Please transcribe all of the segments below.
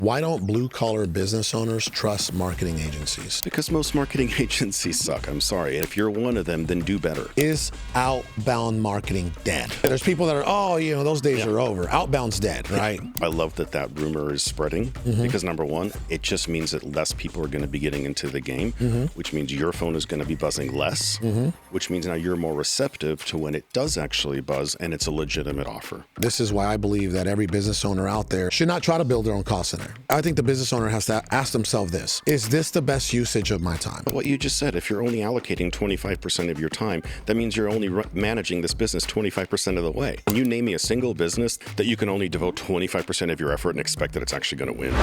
Why don't blue-collar business owners trust marketing agencies? Because most marketing agencies suck. I'm sorry. If you're one of them, then do better. Is outbound marketing dead? There's people that are, those days are over. Outbound's dead, right? I love that rumor is spreading because number one, it just means that less people are going to be getting into the game, which means your phone is going to be buzzing less, which means now you're more receptive to when it does actually buzz and it's a legitimate offer. This is why I believe that every business owner out there should not try to build their own call center. I think the business owner has to ask themselves this: is this the best usage of my time? But what you just said, if you're only allocating 25% of your time, that means you're only managing this business 25% of the way. Can you name me a single business that you can only devote 25% of your effort and expect that it's actually going to win?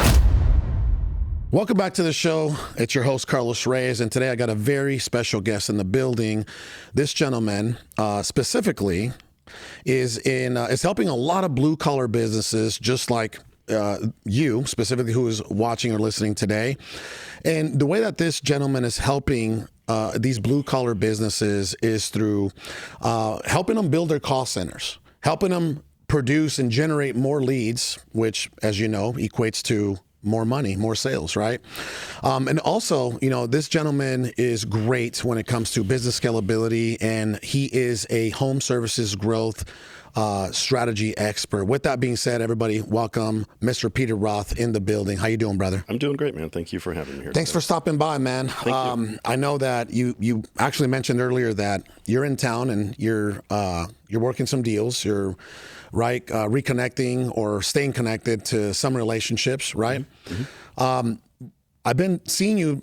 Welcome back to the show. It's your host, Carlos Reyes, and today I got a very special guest in the building. This gentleman specifically is helping a lot of blue-collar businesses, just like you specifically, who is watching or listening today. And the way that this gentleman is helping these blue-collar businesses is through helping them build their call centers, helping them produce and generate more leads, which, as you know, equates to more money, more sales, right? And also, this gentleman is great when it comes to business scalability, and he is a home services growth strategy expert. With that being said, everybody, welcome Mr. Peter Roth in the building. How you doing, brother? I'm doing great, man. Thank you for having me here. Thanks for stopping by, man. Thank you. I know that you actually mentioned earlier that you're in town and you're working some deals. You're reconnecting or staying connected to some relationships, right? I've been seeing you,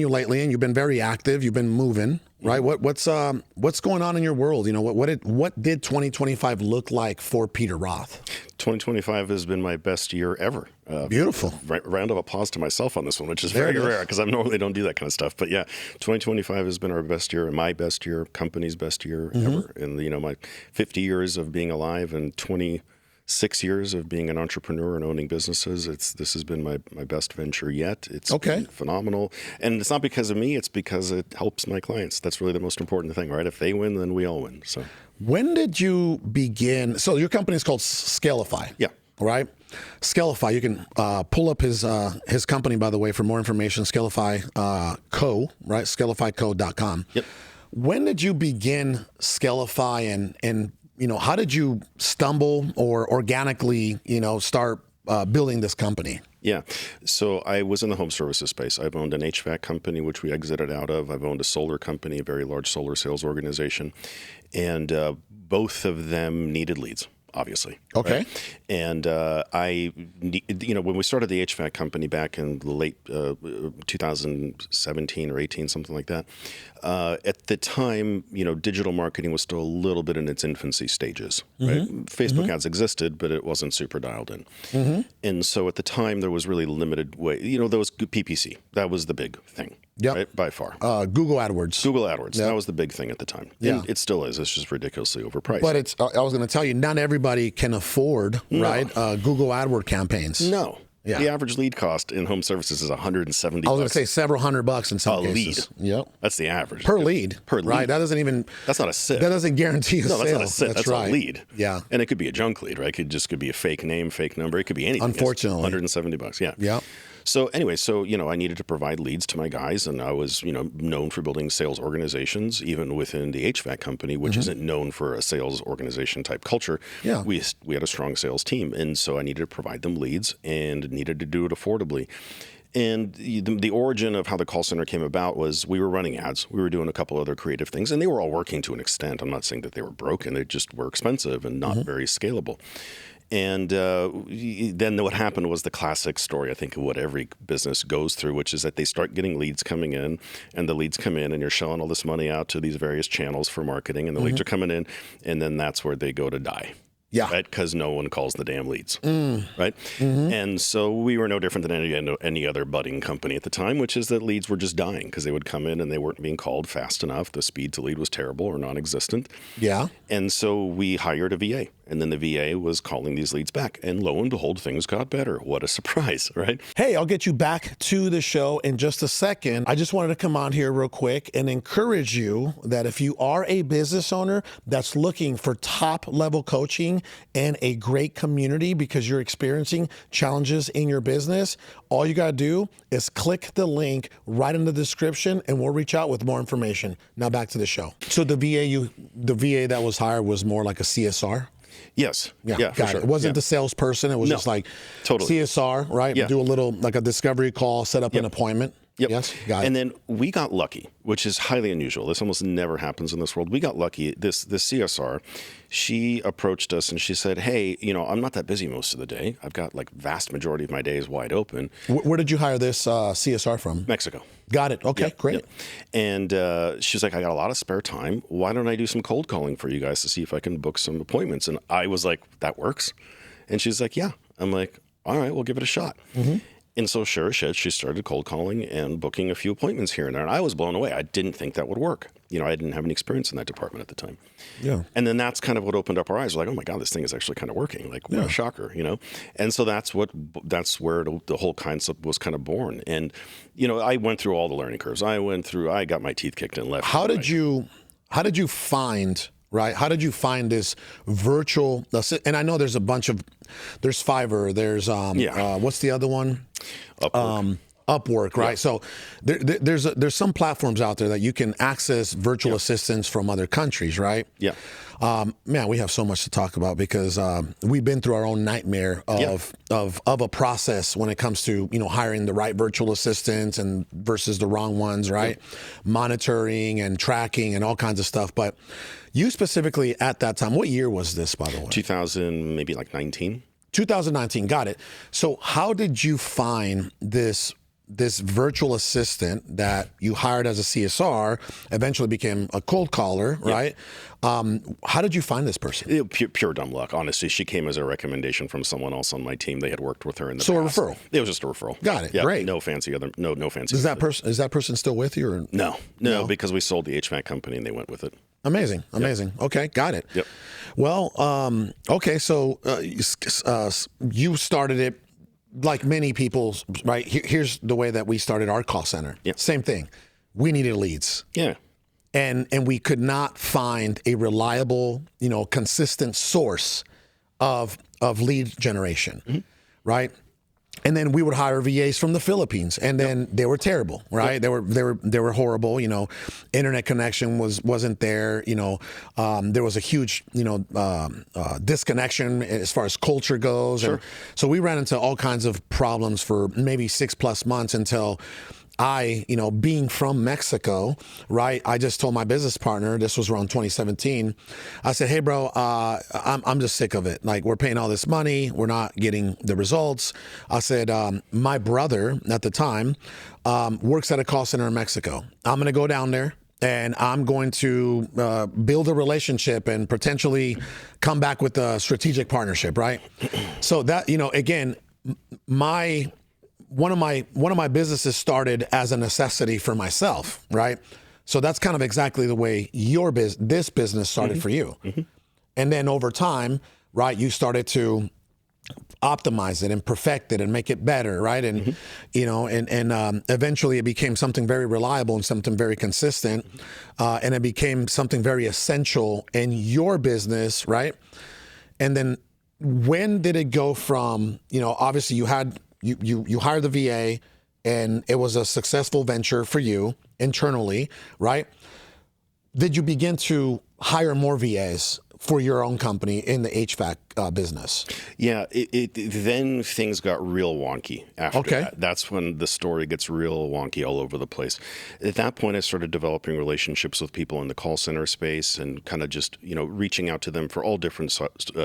lately, and you've been very active. You've been moving, right? What's going on in your world? What did 2025 look like for Peter Roth? 2025 has been my best year ever. Beautiful. Round of applause to myself on this one, which is very rare because I normally don't do that kind of stuff. But yeah, 2025 has been our best year, my best year, company's best year ever. And my 50 years of being alive and 26 years of being an entrepreneur and owning businesses. This has been my best venture yet. It's been phenomenal. And it's not because of me, it's because it helps my clients. That's really the most important thing, right? If they win, then we all win. So when did you begin? So your company is called Scalify. Yeah. Right? Scalify. You can pull up his company, by the way, for more information. Scalify Co. Right? Scalifyco.com. Yep. When did you begin Scalify, and how did you stumble or organically, start building this company? Yeah. So I was in the home services space. I've owned an HVAC company, which we exited out of. I've owned a solar company, a very large solar sales organization. And both of them needed leads, obviously. Okay. Right? And when we started the HVAC company back in the late 2017 or 18, something like that, at the time, digital marketing was still a little bit in its infancy stages. Right? Facebook ads existed, but it wasn't super dialed in. And so at the time, there was really limited way. There was PPC. That was the big thing. Yep. Right? By far. Google AdWords. Google AdWords. Yep. That was the big thing at the time. Yeah. And it still is. It's just ridiculously overpriced. But I was going to tell you, not everybody can afford, right, Google AdWord campaigns. No. Yeah. The average lead cost in home services is $170. I was going to say several $100 in some cases. Lead. Yep. That's the average. Per lead. Right. That's not a sit. That doesn't guarantee a sale. No, that's not a sit. That's right. a lead. Yeah. And it could be a junk lead, right? It could be a fake name, fake number. It could be anything. Unfortunately. $170. Yeah. Yeah. So anyway, I needed to provide leads to my guys, and I was, known for building sales organizations, even within the HVAC company, which isn't known for a sales organization type culture. Yeah. We had a strong sales team, and so I needed to provide them leads and needed to do it affordably. And the origin of how the call center came about was we were running ads. We were doing a couple other creative things, and they were all working to an extent. I'm not saying that they were broken. They just were expensive and not very scalable. And then what happened was the classic story, I think, of what every business goes through, which is that they start getting leads coming in, and the leads come in, and you're shelling all this money out to these various channels for marketing, and the leads are coming in, and then that's where they go to die. Yeah. Right? Because no one calls the damn leads. Right? And so we were no different than any other budding company at the time, which is that leads were just dying because they would come in and they weren't being called fast enough. The speed to lead was terrible or non-existent. Yeah. And so we hired a VA. And then the VA was calling these leads back. And lo and behold, things got better. What a surprise, right? Hey, I'll get you back to the show in just a second. I just wanted to come on here real quick and encourage you that if you are a business owner that's looking for top level coaching and a great community because you're experiencing challenges in your business, all you got to do is click the link right in the description and we'll reach out with more information. Now back to the show. So the VA that was hired was more like a CSR? Yes. Yeah, for got sure. it. It wasn't the salesperson. It was just like totally. CSR, right? Yeah. Do a little, like a discovery call, set up an appointment. Yep. Yes, got it. And then we got lucky, which is highly unusual. This almost never happens in this world. We got lucky. This CSR, she approached us and she said, hey, I'm not that busy most of the day. I've got like vast majority of my days wide open. Where did you hire this CSR from? Mexico. Got it. Okay, great. Yep. And she's like, I got a lot of spare time. Why don't I do some cold calling for you guys to see if I can book some appointments? And I was like, that works. And she's like, yeah. I'm like, all right, we'll give it a shot. Mm-hmm. And so sure as shit, she started cold calling and booking a few appointments here and there. And I was blown away. I didn't think that would work. I didn't have any experience in that department at the time. Yeah. And then that's kind of what opened up our eyes. We're like, oh my God, this thing is actually kind of working. Like, what a shocker, And so that's where the whole concept was kind of born. And, I went through all the learning curves. I got my teeth kicked in left. How did you find, right? How did you find this virtual, and I know there's there's Fiverr, there's, what's the other one? Upwork, right? Yeah. So there's some platforms out there that you can access virtual assistants from other countries, right? Yeah. Man, we have so much to talk about because we've been through our own nightmare of a process when it comes to hiring the right virtual assistants and versus the wrong ones, right? Yeah. Monitoring and tracking and all kinds of stuff. But you specifically at that time, what year was this, by the way? 2000, maybe like 19. 2019, got it. So how did you find this virtual assistant that you hired as a CSR, eventually became a cold caller, right? How did you find this person? Pure dumb luck. Honestly, she came as a recommendation from someone else on my team. They had worked with her in the past. So a referral? It was just a referral. Got it. Yeah, great. No fancy. Is that person still with you? Or? No, because we sold the HVAC company and they went with it. Amazing. Yep. Okay, got it. Yep. Well, okay, so you started it like many people, right? Here's the way that we started our call center. Yep. Same thing. We needed leads. Yeah. And we could not find a reliable, consistent source of lead generation, right? And then we would hire VAs from the Philippines, and then they were terrible, right? Yep. They were horrible. Internet connection wasn't there. There was a huge disconnection as far as culture goes, sure. And so we ran into all kinds of problems for maybe 6+ months until being from Mexico, right? I just told my business partner, this was around 2017. I said, hey, bro, I'm just sick of it. Like, we're paying all this money. We're not getting the results. I said, my brother at the time works at a call center in Mexico. I'm going to go down there and I'm going to build a relationship and potentially come back with a strategic partnership, right? So that, again, one of my businesses started as a necessity for myself, right? So that's kind of exactly the way this business started for you. Mm-hmm. And then over time, right, you started to optimize it and perfect it and make it better, right? And eventually it became something very reliable and something very consistent, and it became something very essential in your business, right? And then when did it go from, obviously you hired the VA and it was a successful venture for you internally, right? Did you begin to hire more VAs for your own company in the HVAC business? Yeah, then things got real wonky after that. That's when the story gets real wonky all over the place. At that point, I started developing relationships with people in the call center space and kind of just, reaching out to them for all different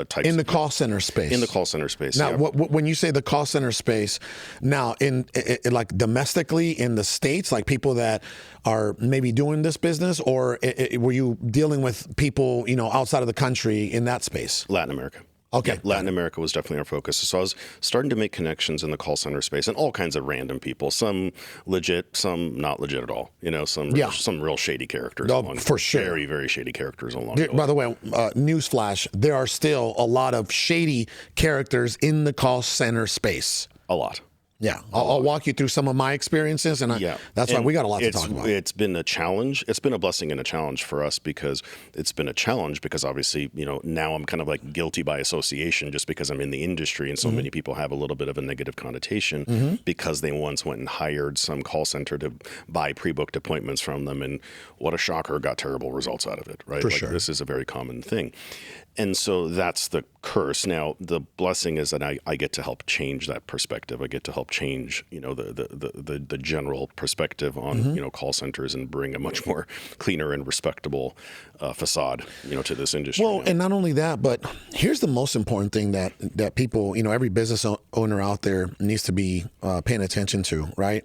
types. In the call center space? In the call center space, now, when you say the call center space, now, in like domestically in the States, like people that are maybe doing this business, or were you dealing with people, outside of the country in that space? Latin America. Okay. Yeah, Latin America was definitely our focus. So I was starting to make connections in the call center space, and all kinds of random people, some legit, some not legit at all. Some real shady characters. For sure. Very, very shady characters along There, the way. by the way, newsflash, there are still a lot of shady characters in the call center space. A lot. Yeah, I'll walk you through some of my experiences, and that's why we got a lot to talk about. It's been a challenge. It's been a blessing and a challenge for us, because it's been a challenge because obviously, now I'm kind of like guilty by association just because I'm in the industry, and so many people have a little bit of a negative connotation because they once went and hired some call center to buy pre-booked appointments from them, and what a shocker, got terrible results out of it, right? For sure. This is a very common thing. And so that's the curse. Now, the blessing is that I get to help change that perspective. I get to help change, the general perspective on, call centers, and bring a much more cleaner and respectable facade, to this industry. Well, and not only that, but here's the most important thing that people, every business owner out there needs to be paying attention to, right?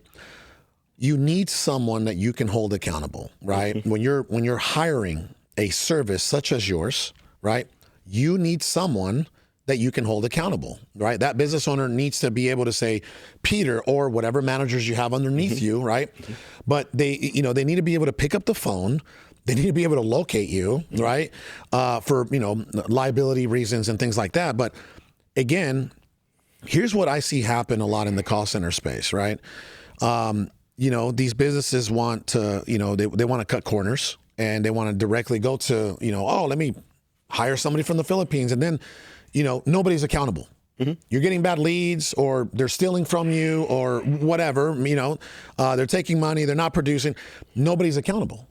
You need someone that you can hold accountable, right? When you're hiring a service such as yours, right? You need someone that you can hold accountable, right? That business owner needs to be able to say, Peter, or whatever managers you have underneath you, right? But they need to be able to pick up the phone. They need to be able to locate you, right? For, liability reasons and things like that. But again, here's what I see happen a lot in the call center space, right? These businesses want to, they want to cut corners, and they want to directly go to, let me hire somebody from the Philippines, and then, nobody's accountable. You're getting bad leads, or they're stealing from you, or whatever, they're taking money, they're not producing. Nobody's accountable.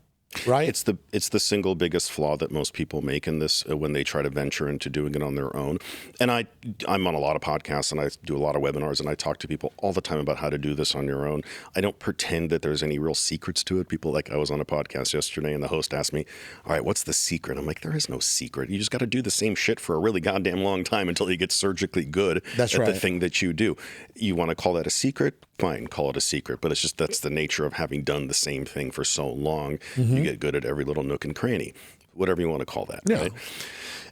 Right. It's the single biggest flaw that most people make in this when they try to venture into doing it on their own. And I'm on a lot of podcasts, and I do a lot of webinars, and I talk to people all the time about how to do this on your own. I don't pretend that there's any real secrets to it. People, like, I was on a podcast yesterday, and the host asked me, all right, what's the secret? I'm like, there is no secret. You just got to do the same shit for a really goddamn long time until you get surgically good at the thing that you do. You want to call that a secret? Fine, call it a secret. But it's just, that's the nature of having done the same thing for so long. You get good at every little nook and cranny, whatever you want to call that. Yeah. Right?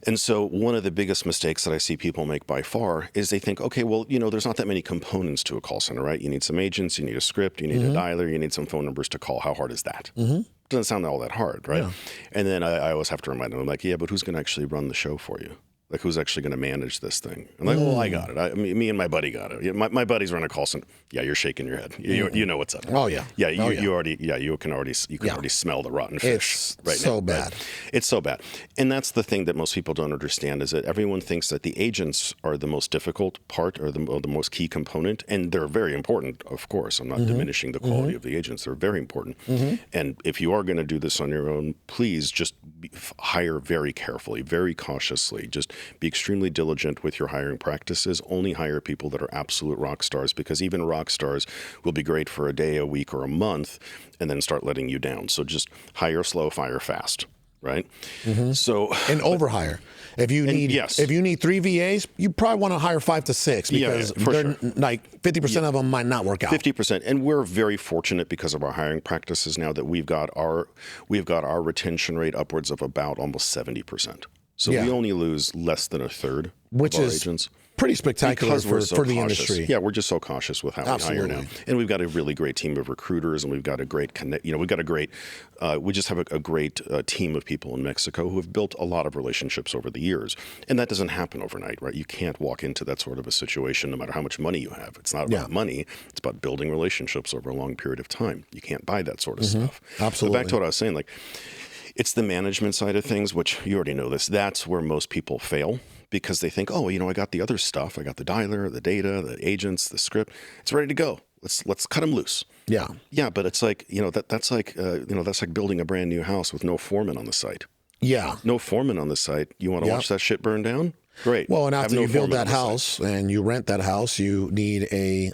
And so one of the biggest mistakes that I see people make by far is they think, okay, well, there's not that many components to a call center, right? You need some agents, you need a script, you need a dialer, you need some phone numbers to call. How hard is that? Doesn't sound all that hard, right? Yeah. And then I always have to remind them, I'm like, yeah, but who's going to actually run the show for you? Like, who's actually going to manage this thing? I'm like, I got it. Me and my buddy got it. My buddies run a call center. Yeah, you're shaking your head. You know what's up. Oh yeah. Yeah, you can already smell the rotten fish. It's right so now. bad. Right? It's so bad. And that's the thing that most people don't understand, is that everyone thinks that the agents are the most difficult part, or the most key component, and they're very important, of course. I'm not diminishing the quality of the agents. They're very important. And if you are going to do this on your own, please just hire very carefully, very cautiously. Just be extremely diligent with your hiring practices. Only hire people that are absolute rock stars, because even rock stars will be great for a day, a week, or a month, and then start letting you down. So just hire slow, fire fast, right? So and overhire. If you need 3 VAs, you probably want to hire 5 to 6, because they're like 50% of them might not work out. 50%, and we're very fortunate because of our hiring practices now that we've got our retention rate upwards of about almost 70%. So we only lose less than a third of our agents. Pretty spectacular for the cautious. industry. Yeah, we're just so cautious with how we hire now. And we've got a really great team of recruiters, and we've got a great we just have a great team of people in Mexico who have built a lot of relationships over the years. And that doesn't happen overnight, right? You can't walk into that sort of a situation no matter how much money you have. It's not about money. It's about building relationships over a long period of time. You can't buy that sort of stuff. Absolutely. But back to what I was saying, like, it's the management side of things, which you already know this. That's where most people fail, because they think, I got the other stuff. I got the dialer, the data, the agents, the script. It's ready to go. Let's cut them loose. Yeah. Yeah, but it's like, that's like building a brand new house with no foreman on the site. Yeah. No foreman on the site. You want to watch that shit burn down? Great. Well, and after you build that house and you rent that house, you need a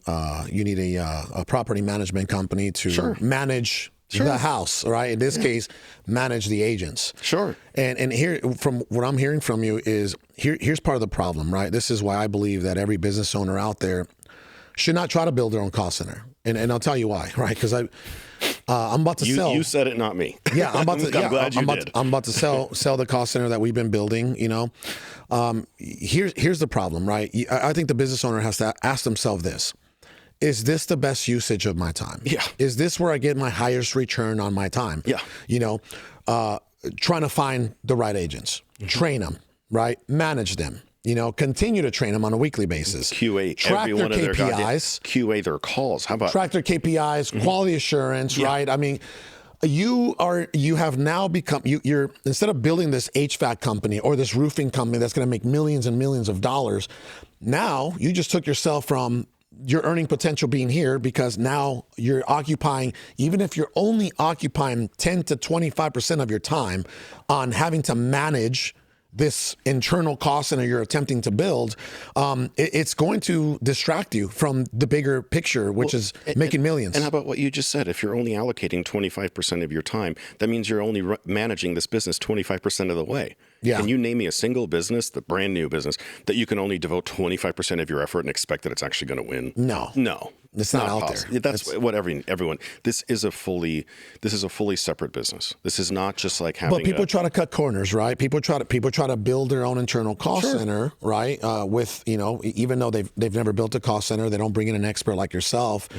property management company to manage the house, right? In this case, manage the agents. Sure. And here, from what I'm hearing from you, is here's part of the problem, right? This is why I believe that every business owner out there should not try to build their own call center. And I'll tell you why, right? Because I'm about to sell. You said it, not me. Yeah, I'm about to. I'm glad you did. I'm about to sell the call center that we've been building. Here's the problem, right? I think the business owner has to ask themselves this: is this the best usage of my time? Yeah. Is this where I get my highest return on my time? Yeah. Trying to find the right agents, train them, right? Manage them. Continue to train them on a weekly basis. QA track every their one of their KPIs. QA their calls. How about track their KPIs, quality assurance, right? I mean, you have now become you're instead of building this HVAC company or this roofing company that's going to make millions and millions of dollars, now you just took yourself from your earning potential being here because now you're occupying, even if you're only occupying 10 to 25% of your time on having to manage this internal cost center you're attempting to build, it's going to distract you from the bigger picture, which is making millions. And how about what you just said? If you're only allocating 25% of your time, that means you're only managing this business 25% of the way. Yeah. Can you name me a single business, the brand new business, that you can only devote 25% of your effort and expect that it's actually going to win? No. It's not out possible. there. That's what everyone. This is a fully separate business. This is not just like having. But people try to cut corners, right? People try to build their own internal call center, right? With even though they've never built a call center, they don't bring in an expert like yourself.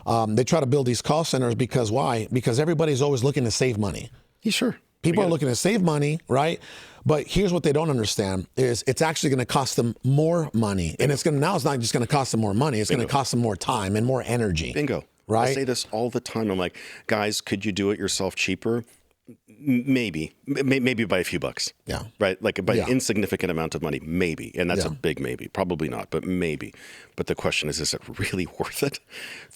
They try to build these call centers because why? Because everybody's always looking to save money. Yeah, sure. People are looking to save money, right? But here's what they don't understand is it's actually going to cost them more money. And it's not just going to cost them more money. It's going to cost them more time and more energy. Bingo. Right? I say this all the time. I'm like, guys, could you do it yourself cheaper? Maybe by a few bucks. Yeah. Right? Like by an insignificant amount of money, maybe. And that's a big maybe. Probably not, but maybe. But the question is it really worth it?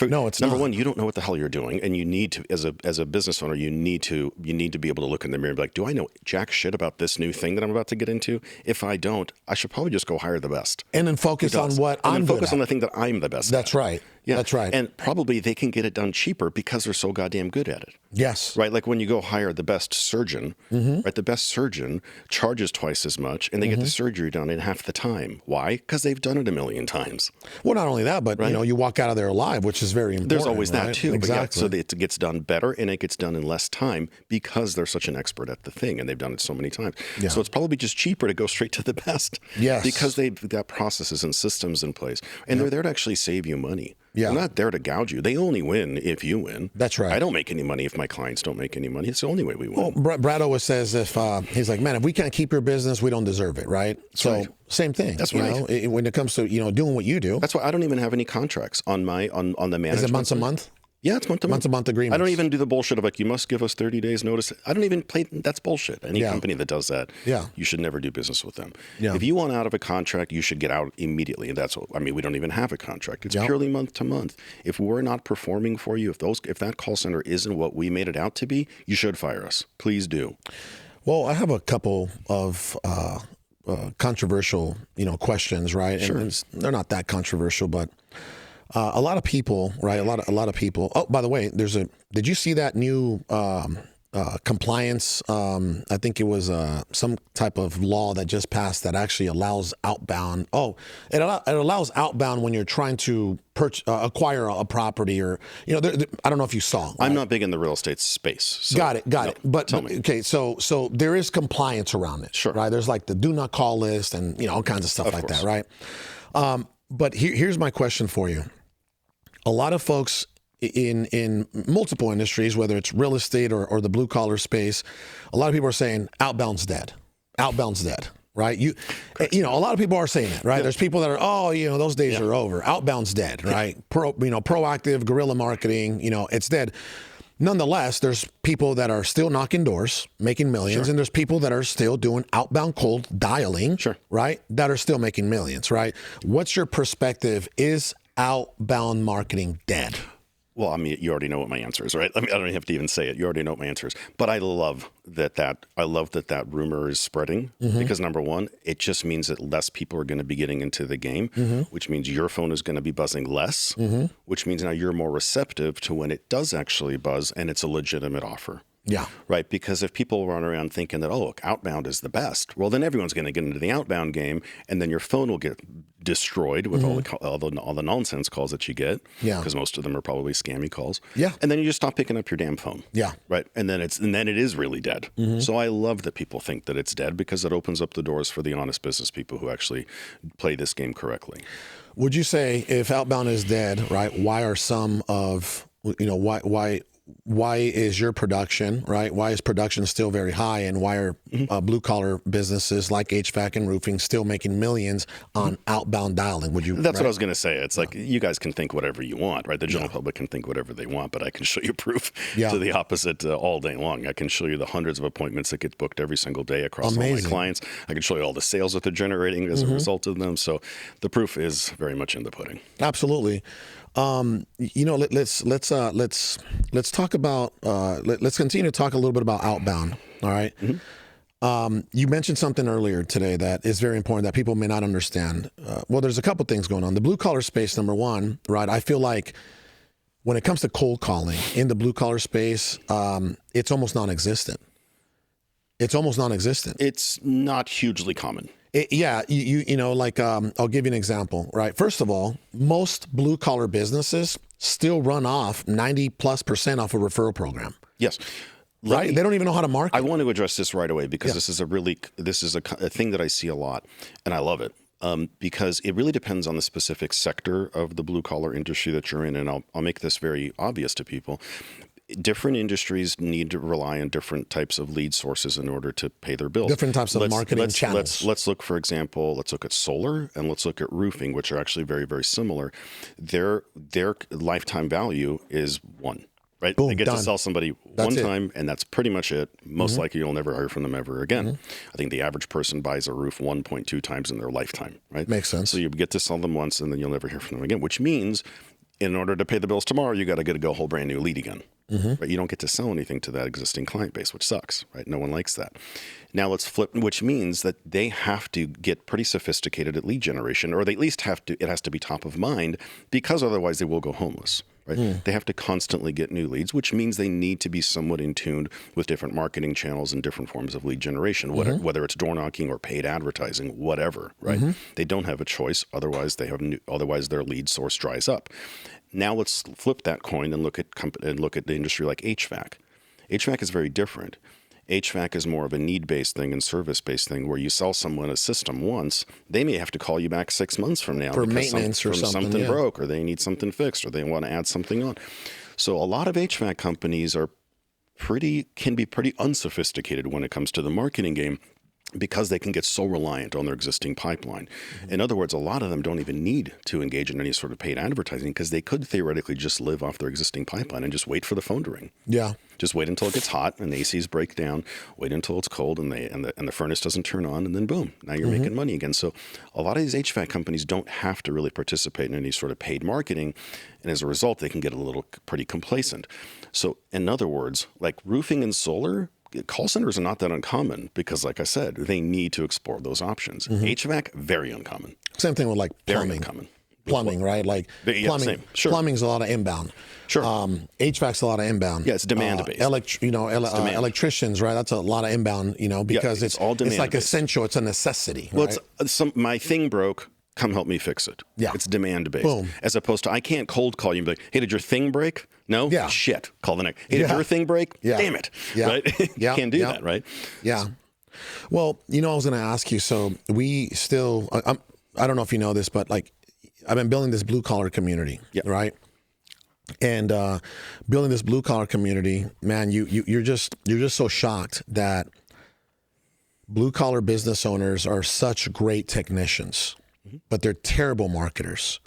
No, it's Number not. one, you don't know what the hell you're doing, and you need to, as a business owner, you need to be able to look in the mirror and be like, do I know jack shit about this new thing that I'm about to get into? If I don't, I should probably just go hire the best. And then focus on what I'm good focus at. on the thing that I'm the best That's at. right. Yeah. That's right. And probably they can get it done cheaper because they're so goddamn good at it. Yes. Right? Like when you go hire the best surgeon, right? The best surgeon charges twice as much and they get the surgery done in half the time. Why? Because they've done it a million times. Well, not only that, but you walk out of there alive, which is very important. There's always that too. Exactly. But so it gets done better and it gets done in less time because they're such an expert at the thing and they've done it so many times. Yeah. So it's probably just cheaper to go straight to the best. Yes. Because they've got processes and systems in place. And they're there to actually save you money. Yeah. They're not there to gouge you. They only win if you win. That's right. I don't make any money if my clients don't make any money. It's the only way we win. Well, Brad always says he's like, man, if we can't keep your business, we don't deserve it, right? So same thing. That's right. When it comes to doing what you do. That's why I don't even have any contracts on the management. Is it month to month? Yeah, it's month to month. Month agreements. I don't even do the bullshit of like, you must give us 30 days notice. I don't even play. That's bullshit. Any company that does that, you should never do business with them. Yeah. If you want out of a contract, you should get out immediately. And that's we don't even have a contract. It's purely month to month. If we're not performing for you, if that call center isn't what we made it out to be, you should fire us. Please do. Well, I have a couple of controversial, questions, right? Sure. And they're not that controversial, but a lot of people, right? A lot of people. Oh, by the way, did you see that new compliance? I think it was some type of law that just passed that actually allows outbound. Oh, it allows outbound when you're trying to acquire a property or, I don't know if you saw. Right? I'm not big in the real estate space. So Got it. But tell me. Okay, so there is compliance around it. Sure. Right. There's like the do not call list and all kinds of stuff like that. Right. But here's my question for you. A lot of folks in multiple industries, whether it's real estate or the blue collar space, a lot of people are saying outbound's dead. Outbound's dead. Right. A lot of people are saying that. Right. Yeah. There's people that are, those days are over. Outbound's dead. Right. Proactive guerrilla marketing. It's dead. Nonetheless, there's people that are still knocking doors, making millions, and there's people that are still doing outbound cold dialing, right, that are still making millions, right? What's your perspective? Is outbound marketing dead? Well, you already know what my answer is, right? I don't even have to even say it. You already know what my answer is. But I love that rumor is spreading because number one, it just means that less people are going to be getting into the game, which means your phone is going to be buzzing less, which means now you're more receptive to when it does actually buzz and it's a legitimate offer. Yeah. Right. Because if people run around thinking that, oh, outbound is the best, well, then everyone's going to get into the outbound game, and then your phone will get destroyed with all the nonsense calls that you get. Yeah. Because most of them are probably scammy calls. Yeah. And then you just stop picking up your damn phone. Yeah. Right. And then it is really dead. So I love that people think that it's dead, because it opens up the doors for the honest business people who actually play this game correctly. Would you say if outbound is dead, right? Why are some of, why is your production, right? Why is production still very high, and why are blue collar businesses like HVAC and roofing still making millions on outbound dialing? Would you? That's what I was going to say. It's like, you guys can think whatever you want, right? The general public can think whatever they want, but I can show you proof to the opposite all day long. I can show you the hundreds of appointments that get booked every single day across all my clients. I can show you all the sales that they're generating as a result of them. So the proof is very much in the pudding. Absolutely. Let's talk about let's continue to talk a little bit about outbound. All right. You mentioned something earlier today that is very important that people may not understand. Well, there's a couple things going on. The blue collar space, number one, right? I feel like when it comes to cold calling in the blue collar space, it's almost non-existent. It's almost non-existent. It's not hugely common. I'll give you an example, right? First of all, most blue collar businesses still run off 90+% off a referral program. Yes. Right? They don't even know how to market. I want to address this right away, because this is a thing that I see a lot, and I love it. Because it really depends on the specific sector of the blue collar industry that you're in. And I'll make this very obvious to people. Different industries need to rely on different types of lead sources in order to pay their bills. Different types of marketing channels. Let's look, for example, let's look at solar and let's look at roofing, which are actually very, very similar. Their lifetime value is one. Right? Boom, they get done. to sell somebody one time, and that's pretty much it. Most likely you'll never hear from them ever again. I think the average person buys a roof 1.2 times in their lifetime, right? Makes sense. So you get to sell them once, and then you'll never hear from them again, which means in order to pay the bills tomorrow, you got to get a whole brand new lead again. Right? You don't get to sell anything to that existing client base, which sucks, right? No one likes that. Now let's flip, which means that they have to get pretty sophisticated at lead generation, or they at least it has to be top of mind, because otherwise they will go homeless. Right? They have to constantly get new leads, which means they need to be somewhat in tune with different marketing channels and different forms of lead generation, whether it's door knocking or paid advertising, whatever. Right? They don't have a choice, otherwise otherwise their lead source dries up. Now let's flip that coin and look at the industry like HVAC. HVAC is very different. HVAC is more of a need-based thing and service-based thing, where you sell someone a system once, they may have to call you back 6 months from now for maintenance or something broke, or they need something fixed, or they want to add something on. So a lot of HVAC companies can be pretty unsophisticated when it comes to the marketing game, because they can get so reliant on their existing pipeline. In other words, a lot of them don't even need to engage in any sort of paid advertising, because they could theoretically just live off their existing pipeline and just wait for the phone to ring. Yeah. Just wait until it gets hot and the ACs break down. Wait until it's cold and the furnace doesn't turn on, and then boom, now you're making money again. So a lot of these HVAC companies don't have to really participate in any sort of paid marketing, and as a result, they can get pretty complacent. So in other words, like roofing and solar, call centers are not that uncommon, because, like I said, they need to explore those options. HVAC, very uncommon. Same thing with like plumbing. Very uncommon. Plumbing, right? Like plumbing. Same. Sure. Plumbing's a lot of inbound. Sure. HVAC's a lot of inbound. Yeah, it's demand based. Electricians, right? That's a lot of inbound. Because it's all demand. It's like essential. It's a necessity. Well, right? My thing broke. Come help me fix it. Yeah. It's demand based. Boom. As opposed to, I can't cold call you and be like, hey, did your thing break? No? Yeah. Shit. Call the next. Hey, did your thing break? Yeah. Damn it. Yeah. Right? You can't do that, right? Yeah. Well, I was going to ask you, so we still, I don't know if you know this, but like, I've been building this blue collar community, right? And building this blue collar community, man, you're just so shocked that blue collar business owners are such great technicians, but they're terrible marketers.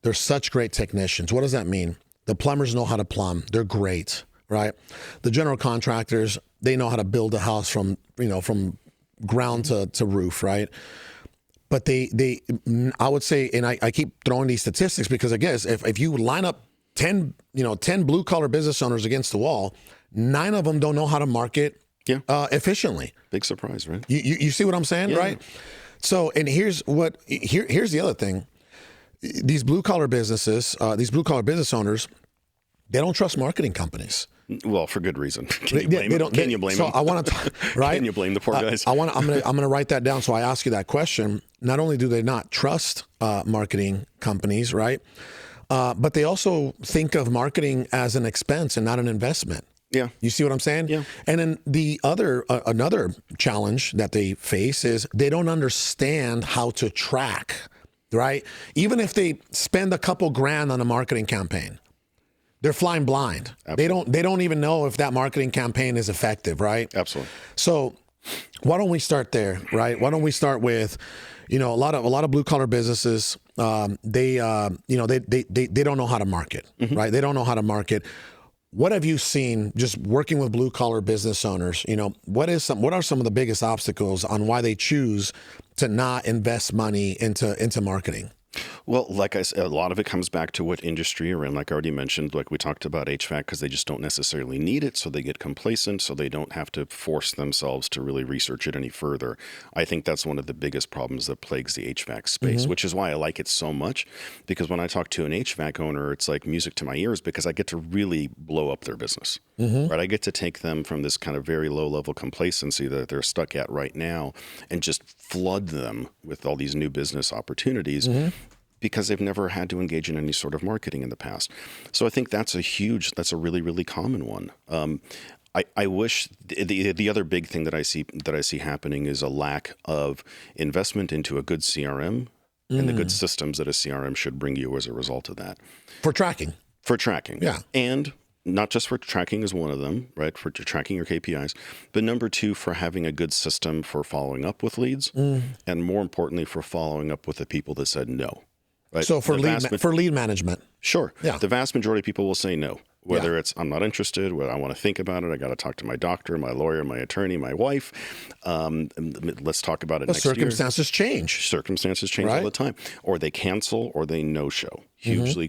They're such great technicians. What does that mean? The plumbers know how to plumb. They're great, right? The general contractors, they know how to build a house from ground to roof, right? But I would say, and I keep throwing these statistics because I guess if you line up 10 blue collar business owners against the wall, 9 of them don't know how to market efficiently. Big surprise, right? You see what I'm saying, right? So, and here's the other thing. These blue collar businesses, these blue collar business owners, they don't trust marketing companies. Well, for good reason. Can you blame them? Can you blame them? So I want to, right? Can you blame the poor guys? I'm gonna write that down. So I ask you that question. Not only do they not trust marketing companies, right? But they also think of marketing as an expense and not an investment. Yeah. You see what I'm saying? Yeah. And then the other, another challenge that they face is they don't understand how to track, right? Even if they spend a couple grand on a marketing campaign, they're flying blind. Absolutely. They don't even know if that marketing campaign is effective, right? Absolutely. So why don't we start there, right? Why don't we start with, a lot of blue collar businesses, they don't know how to market, right? They don't know how to market. What have you seen just working with blue collar business owners? What are some of the biggest obstacles on why they choose to not invest money into marketing? Well, like I said, a lot of it comes back to what industry you're in. Like I already mentioned, like we talked about HVAC, because they just don't necessarily need it, so they get complacent, so they don't have to force themselves to really research it any further. I think that's one of the biggest problems that plagues the HVAC space, which is why I like it so much, because when I talk to an HVAC owner, it's like music to my ears, because I get to really blow up their business. Right? I get to take them from this kind of very low-level complacency that they're stuck at right now and just flood them with all these new business opportunities. Because they've never had to engage in any sort of marketing in the past. So I think that's a really, really common one. I wish the other big thing that I see happening is a lack of investment into a good CRM and the good systems that a CRM should bring you as a result of that. For tracking. Yeah. And not just for tracking is one of them, right? For tracking your KPIs, but number two, for having a good system for following up with leads, and more importantly, for following up with the people that said no. Right? So for lead management. Sure. Yeah. The vast majority of people will say no, whether it's I'm not interested, whether I want to think about it, I got to talk to my doctor, my lawyer, my attorney, my wife. Let's talk about it next year. Circumstances change. Circumstances change all the time. Or they cancel or they no-show. Hugely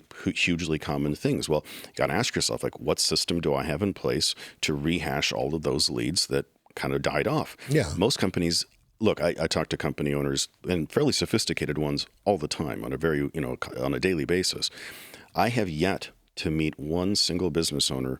common things. Well, you got to ask yourself, like, what system do I have in place to rehash all of those leads that kind of died off? Yeah. Most companies... Look, I talk to company owners and fairly sophisticated ones all the time on a daily basis. I have yet to meet one single business owner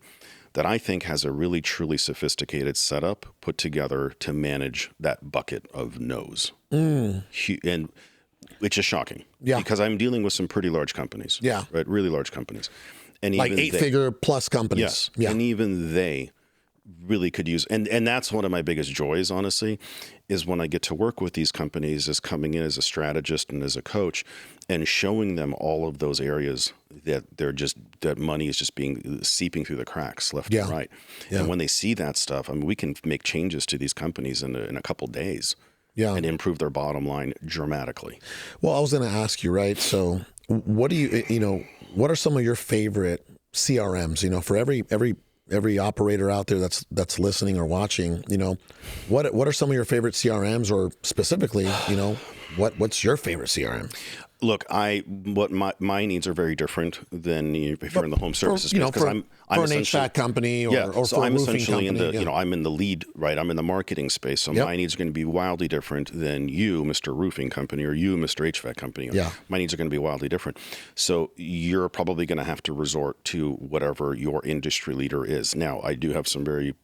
that I think has a really truly sophisticated setup put together to manage that bucket of no's. And it's just shocking. Yeah. Because I'm dealing with some pretty large companies. Yeah. Right? Really large companies. And like even 8-figure plus companies. Yes. Yeah. And even they really could use, and that's one of my biggest joys, honestly, is when I get to work with these companies as coming in as a strategist and as a coach and showing them all of those areas that that money is just seeping through the cracks left and right. Yeah. And when they see that stuff, I mean, we can make changes to these companies in a couple days and improve their bottom line dramatically. Well, I was going to ask you, right? So what what are some of your favorite CRMs, for every operator out there that's listening or watching, what are some of your favorite CRMs, or specifically, what's your favorite CRM? Look, my needs are very different than if you're in the home services space, because I'm for an HVAC company or so for I'm a roofing essentially company. I'm in the lead, right? I'm in the marketing space, so my needs are going to be wildly different than you, Mr. Roofing Company, or you, Mr. HVAC Company. My needs are going to be wildly different. So you're probably going to have to resort to whatever your industry leader is. Now, I do have some very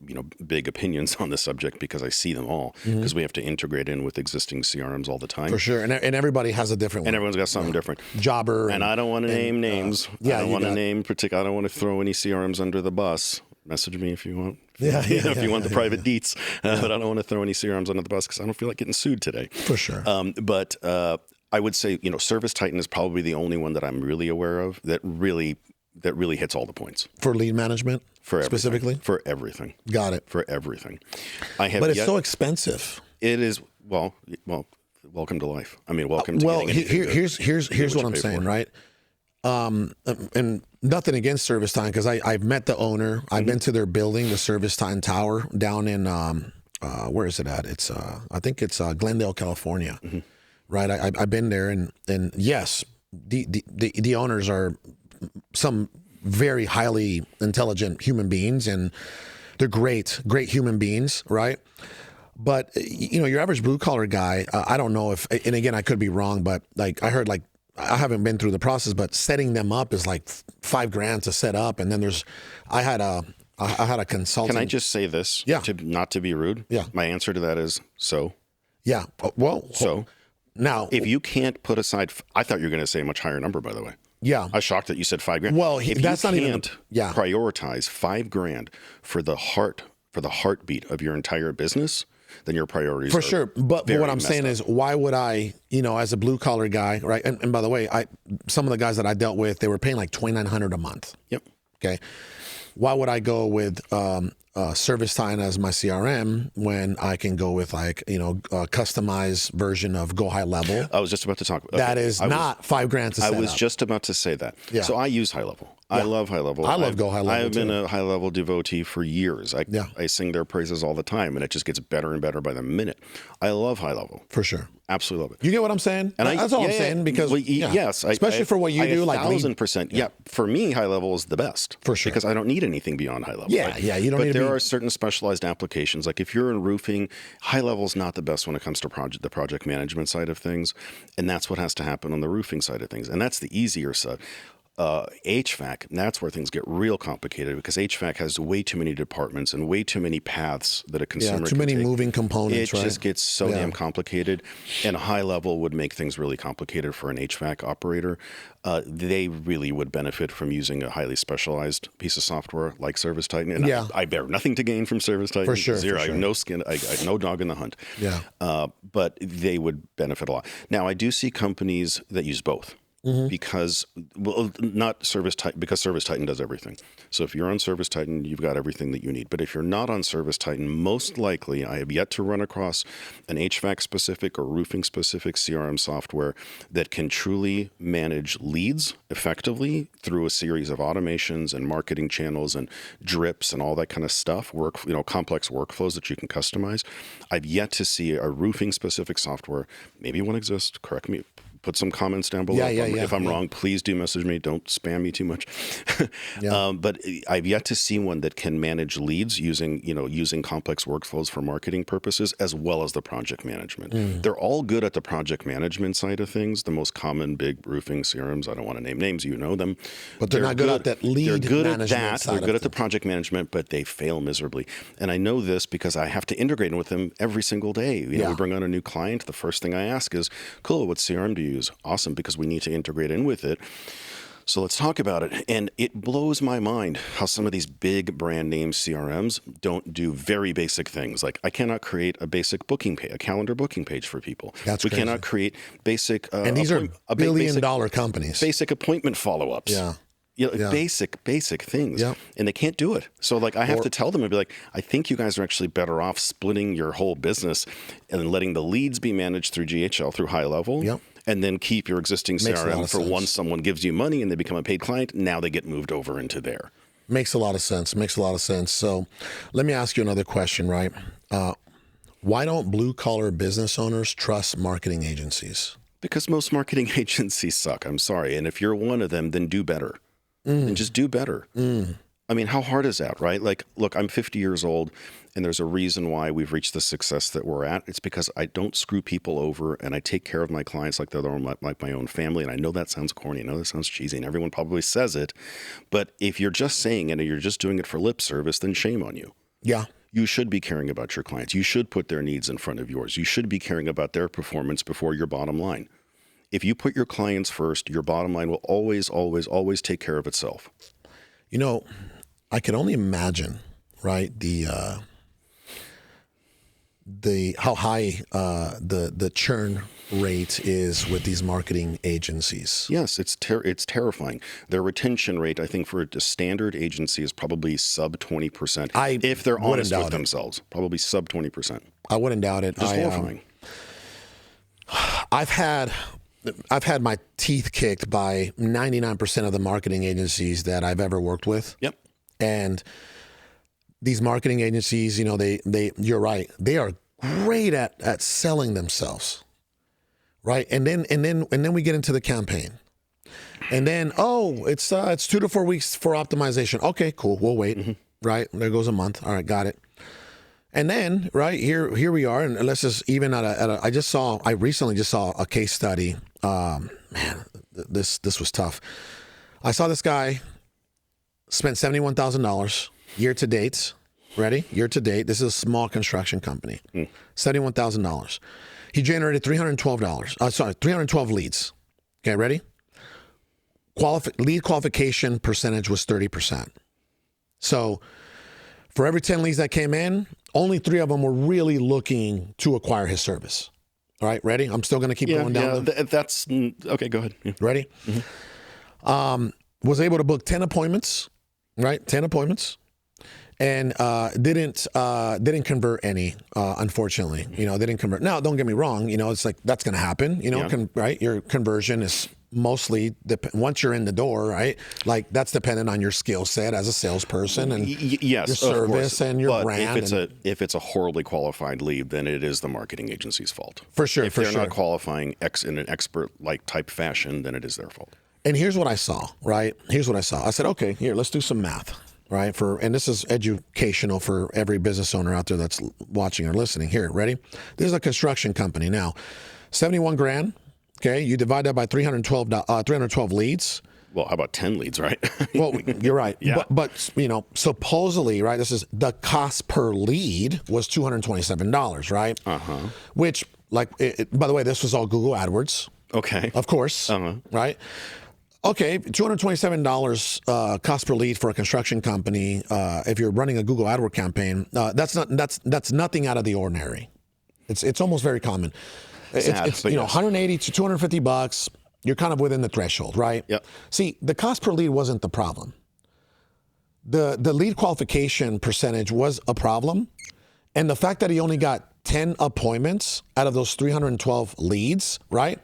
big opinions on the subject because I see them all, because we have to integrate in with existing CRMs all the time. For sure, and everybody has a different one. And everyone's got something different. Jobber. And I don't want to name names. I don't want to name particular. I don't want to throw any CRMs under the bus. Message me if you want. If you want the private deets. But I don't want to throw any CRMs under the bus because I don't feel like getting sued today. For sure. But I would say, Service Titan is probably the only one that I'm really aware of that really hits all the points. For lead management? For everything. Specifically? For everything. Got it. For everything. But it's so expensive. It is, well, welcome to life. I mean, welcome to getting here's what I'm saying, right? And nothing against Service Time, because I've met the owner. I've been to their building, the Service Time Tower, down in where is it at? It's I think it's Glendale, California. Right? I've been there, and yes, the owners are some very highly intelligent human beings, and they're great human beings, right? But your average blue collar guy, I don't know if, and again, I could be wrong, but like I heard, like, I haven't been through the process, but setting them up is like $5,000 to set up. And then I had a I had a consultant. Can I just say this? Yeah. Not to be rude. Yeah. My answer to that is so. Yeah. Well, So now, if you can't put aside, I thought you were going to say a much higher number, by the way. yeah. I was shocked that you said $5,000. Well, if that's you not even- can't yeah. prioritize $5,000 for the heartbeat of your entire business, then your priorities For are sure. But very what I'm messed saying up. is, why would I, as a blue collar guy, right? And by the way, some of the guys that I dealt with, they were paying like $2,900 a month. Yep. Okay. Why would I go with ServiceTitan as my CRM when I can go with a customized version of Go High Level? I was just about to talk about That is not $5,000 to set I was up. just about to say that. Yeah. So I use High Level. I love High Level. I love Go High Level, I've been too. a High Level devotee for years. I sing their praises all the time, and it just gets better and better by the minute. I love High Level. For sure. Absolutely love it. You get what I'm saying? And That's all I'm saying because yes, especially for what you do, like lead- 1,000%. Yeah, for me, High Level is the best For sure. because I don't need anything beyond High Level. Yeah, right? yeah, you don't But need to there be- are certain specialized applications. Like if you're in roofing, High Level is not the best when it comes to the project management side of things, and that's what has to happen on the roofing side of things, and that's the easier side. HVAC, that's where things get real complicated because HVAC has way too many departments and way too many paths that a consumer too can many take. moving components, It right? just gets so damn complicated, and High Level would make things really complicated for an HVAC operator. They really would benefit from using a highly specialized piece of software like ServiceTitan. And I bear nothing to gain from ServiceTitan. For sure, Zero. for I have sure. no skin. I no dog in the hunt. Yeah. But they would benefit a lot. Now, I do see companies that use both. Because, well, not ServiceTitan, because ServiceTitan does everything. So if you're on ServiceTitan, you've got everything that you need. But if you're not on ServiceTitan, most likely, I have yet to run across an HVAC-specific or roofing-specific CRM software that can truly manage leads effectively through a series of automations and marketing channels and drips and all that kind of stuff, complex workflows that you can customize. I've yet to see a roofing-specific software. Maybe one exists. Correct me. Put some comments down below. If I'm wrong, please do message me. Don't spam me too much. But I've yet to see one that can manage leads using complex workflows for marketing purposes as well as the project management. They're all good at the project management side of things. The most common big roofing CRMs, I don't want to name names, you know them. But they're not good at that lead They're good management at that. side They're of good at the things. project management, but they fail miserably. And I know this because I have to integrate with them every single day. We bring on a new client. The first thing I ask is, cool, what CRM do you use? Awesome, because we need to integrate in with it. So let's talk about it. And it blows my mind how some of these big brand name CRMs don't do very basic things. Like I cannot create a basic booking page, a calendar booking page for people. That's we crazy. cannot create basic And these are billion-dollar companies. basic appointment follow-ups. Basic things. Yeah. And they can't do it. So like I have to tell them and be like, I think you guys are actually better off splitting your whole business and letting the leads be managed through GHL, through High Level. Yep. And then keep your existing Makes a lot CRM of for sense. once someone gives you money and they become a paid client. Now they get moved over into there. Makes a lot of sense. Makes a lot of sense. So let me ask you another question, right? Why don't blue-collar business owners trust marketing agencies? Because most marketing agencies suck. I'm sorry. And if you're one of them, then do better. Then just do better. I mean, how hard is that, right? Like, look, I'm 50 years old, and there's a reason why we've reached the success that we're at. It's because I don't screw people over, and I take care of my clients like they're like my own family. And I know that sounds corny. I know that sounds cheesy, and everyone probably says it. But if you're just saying it and you're just doing it for lip service, then shame on you. Yeah. You should be caring about your clients. You should put their needs in front of yours. You should be caring about their performance before your bottom line. If you put your clients first, your bottom line will always, always, always take care of itself. I can only imagine, right, how high the churn rate is with these marketing agencies. Yes, it's terrifying. Their retention rate, I think, for a standard agency is probably sub 20%. If they're honest with themselves, probably sub 20%. I wouldn't doubt it. It's horrifying. I've had my teeth kicked by 99% of the marketing agencies that I've ever worked with. Yep. And these marketing agencies, you're right. They are great at selling themselves. Right. And then we get into the campaign. And then, it's 2 to 4 weeks for optimization. Okay, cool. We'll wait. Mm-hmm. Right. There goes a month. All right. Got it. And then, right here we are. And let's just even I recently just saw a case study. Man, this was tough. I saw this guy spent $71,000 year to date. Ready? Year to date. This is a small construction company. $71,000. He generated $312. 312 leads. Okay, ready? Lead qualification percentage was 30%. So for every 10 leads that came in, only 3 of them were really looking to acquire his service. All right, ready? I'm still going to keep going down. That's okay. Go ahead. Yeah. Ready? Was able to book 10 appointments, right? 10 appointments, and didn't convert any, unfortunately. You know, they didn't convert. Now, don't get me wrong. You know, it's like that's going to happen. You know, right? Your conversion is mostly once you're in the door, right? Like that's dependent on your skill set as a salesperson and yes, your service and your brand. If it's a horribly qualified lead, then it is the marketing agency's fault. For sure. If they're not qualifying in an expert-like type fashion, then it is their fault. And here's what I saw, right? Here's what I saw. I said, okay, here, let's do some math, right? And this is educational for every business owner out there that's watching or listening. Here, ready? This is a construction company now. 71 grand. Okay, you divide that by 312 leads. Well, how about 10 leads, right? Well, you're right. Yeah. But you know, supposedly, right? This is the cost per lead was $227, right? Which, like, by the way, this was all Google AdWords. Okay. Of course. Right. Okay, $227 cost per lead for a construction company. If you're running a Google AdWords campaign, that's nothing out of the ordinary. It's almost very common. It's you know, 180 to 250 bucks. You're kind of within the threshold, right? Yep. See, the cost per lead wasn't the problem. The lead qualification percentage was a problem, and the fact that he only got 10 appointments out of those 312 leads, right?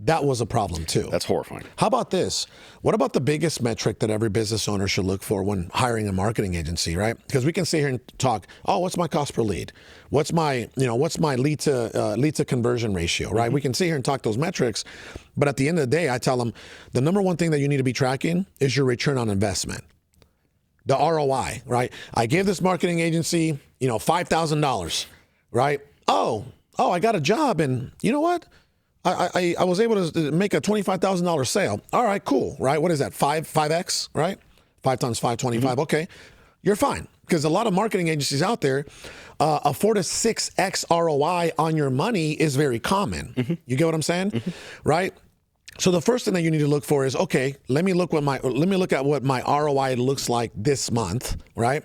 That was a problem too. That's horrifying. How about this? What about the biggest metric that every business owner should look for when hiring a marketing agency, right? Because we can sit here and talk, oh, what's my cost per lead? What's my lead to conversion ratio, right? We can sit here and talk those metrics, but at the end of the day, I tell them the number one thing that you need to be tracking is your return on investment. The ROI, right? I gave this marketing agency, $5,000, right? Oh, I got a job, and you know what? I was able to make a $25,000 sale. All right, cool, right? What is that, 5x, right? 5 times 5, 25, okay. You're fine, because a lot of marketing agencies out there, a 4 to 6x ROI on your money is very common. You get what I'm saying, right? So the first thing that you need to look for is, okay, let me look at what my ROI looks like this month, right?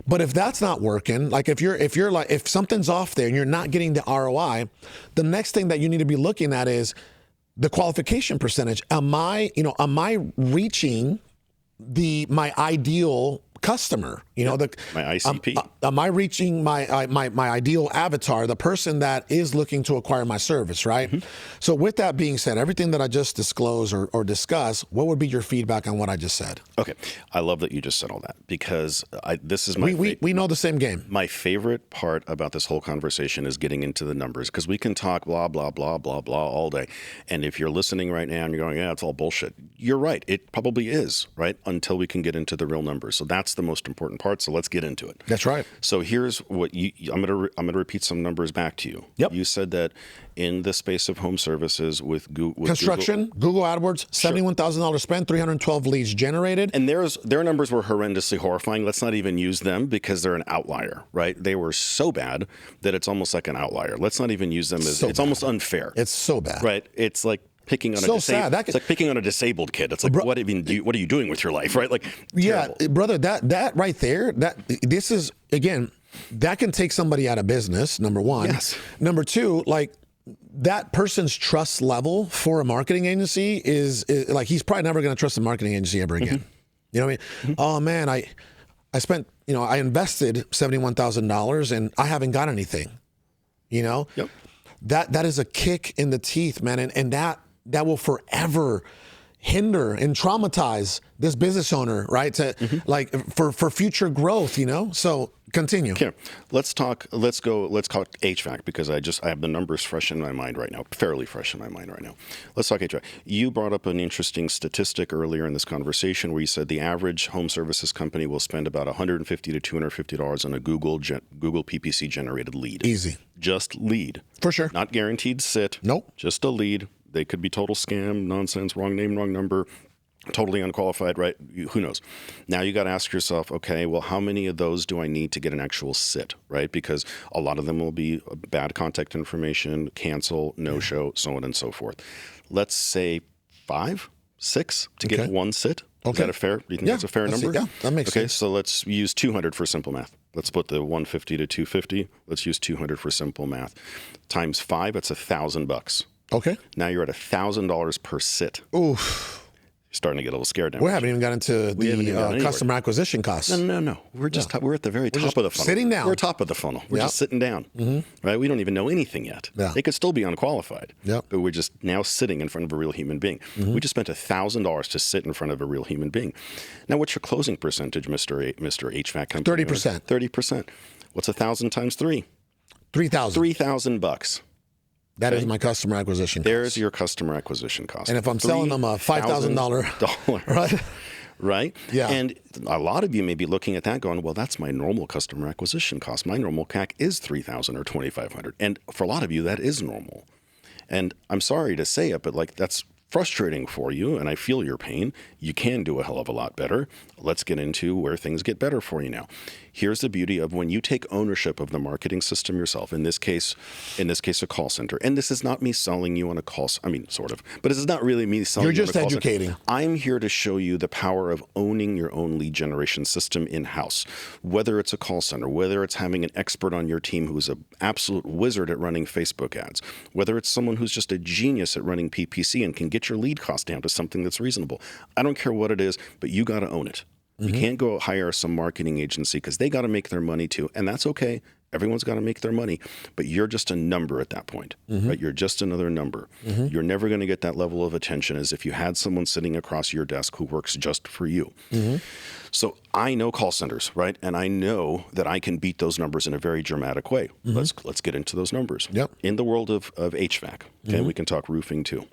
But if that's not working, like if something's off there and you're not getting the ROI, the next thing that you need to be looking at is the qualification percentage. Am I reaching my ideal customer? My ICP. Am I reaching my ideal avatar, the person that is looking to acquire my service, right? So with that being said, everything that I just disclosed or discussed, what would be your feedback on what I just said? Okay. I love that you just said all that, because this is we know the same game. My favorite part about this whole conversation is getting into the numbers, because we can talk blah, blah, blah, blah, blah all day. And if you're listening right now and you're going, yeah, it's all bullshit, you're right. It probably is, right? Until we can get into the real numbers. So that's the most important part. So let's get into it. That's right. So here's what I'm going to repeat some numbers back to you. Yep. You said that in the space of home services with construction, Google AdWords, $71,000 spent, 312 leads generated. And their numbers were horrendously horrifying. Let's not even use them, because they're an outlier, right? They were so bad that it's almost like an outlier. Let's not even use them it's almost unfair. It's so bad. Right? It's like picking on it's like picking on a disabled kid. It's like, what are you doing with your life, right? Like, terrible. Yeah, brother, that right there, this is, again, that can take somebody out of business, number one. Yes. Number two, like, that person's trust level for a marketing agency is like, he's probably never going to trust a marketing agency ever again. You know what I mean? Oh man, I spent, I invested $71,000 and I haven't got anything. Yep. That is a kick in the teeth, man, and that will forever hinder and traumatize this business owner, right? Like for future growth, So continue. Okay, let's talk HVAC, because I have the numbers fresh in my mind right now, fairly fresh in my mind right now. Let's talk HVAC. You brought up an interesting statistic earlier in this conversation where you said the average home services company will spend about $150 to $250 on a Google PPC generated lead. Easy. Just lead. For sure. Not guaranteed sit. Nope. Just a lead. They could be total scam, nonsense, wrong name, wrong number. totally unqualified, right? Who knows? Now you got to ask yourself, okay, well, how many of those do I need to get an actual sit, right? Because a lot of them will be bad contact information, cancel, no-show, so on and so forth. Let's say 5, 6 to get one sit. Is that a fair? Do you think that's a fair number? Yeah, that makes sense. Okay, so let's use 200 for simple math. Let's put the 150 to 250. Let's use 200 for simple math. Times 5, that's $1,000. Okay. Now you're at $1,000 per sit. Oof. You're starting to get a little scared now. We haven't even got into the customer acquisition costs. No. We're just we're at the very top of the funnel. Sitting down. We're top of the funnel. We're just sitting down. Right? We don't even know anything yet. Yeah. They could still be unqualified. Yep. But we're just now sitting in front of a real human being. We just spent $1,000 to sit in front of a real human being. Now, what's your closing percentage, Mr. HVAC company? 30%. 30%. What's 1,000 times 3? 3,000. $3,000. That is my customer acquisition cost. There's your customer acquisition cost. And if I'm selling them a $5,000, right? Right? Yeah. And a lot of you may be looking at that going, well, that's my normal customer acquisition cost. My normal CAC is $3,000 or $2,500. And for a lot of you, that is normal. And I'm sorry to say it, but like that's frustrating for you, and I feel your pain. You can do a hell of a lot better. Let's get into where things get better for you now. Here's the beauty of when you take ownership of the marketing system yourself, in this case, a call center. And this is not me selling you on a call, I mean, sort of, but this is not really me selling you on a call center. You're just educating. I'm here to show you the power of owning your own lead generation system in-house. Whether it's a call center, whether it's having an expert on your team who's an absolute wizard at running Facebook ads, whether it's someone who's just a genius at running PPC and can get your lead cost down to something that's reasonable. I don't care what it is, but you got to own it. You can't go hire some marketing agency because they got to make their money too. And that's okay. Everyone's got to make their money. But you're just a number at that point. Right? You're just another number. You're never going to get that level of attention as if you had someone sitting across your desk who works just for you. So I know call centers, right? And I know that I can beat those numbers in a very dramatic way. Let's get into those numbers. In the world of HVAC, okay, we can talk roofing too.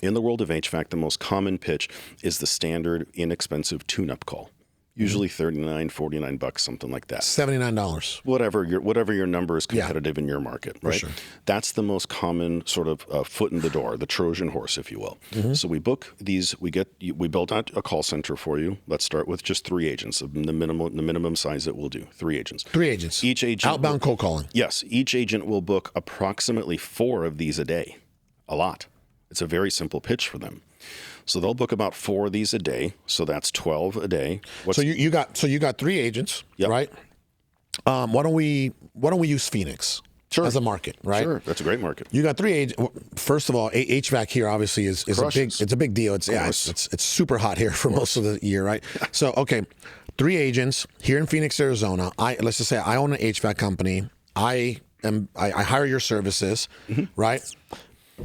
In the world of HVAC, the most common pitch is the standard inexpensive tune-up call. Usually $39, $49, something like that. $79. Whatever your number is competitive in your market, right? Sure. That's the most common sort of foot in the door, the Trojan horse, if you will. So we book these. We build out a call center for you. Let's start with just 3 agents, the minimum size that we'll do. 3 agents. 3 agents. Each agent outbound cold calling. Yes, each agent will book approximately 4 of these a day. A lot. It's a very simple pitch for them. So they'll book about 4 of these a day. So that's 12 a day. So you got 3 agents, right? Why don't we use Phoenix as a market, right? Sure, that's a great market. You got 3 agents. First of all, HVAC here obviously is a big deal. It's super hot here for most of the year, right? So okay, 3 agents here in Phoenix, Arizona. Let's just say I own an HVAC company. I hire your services, right?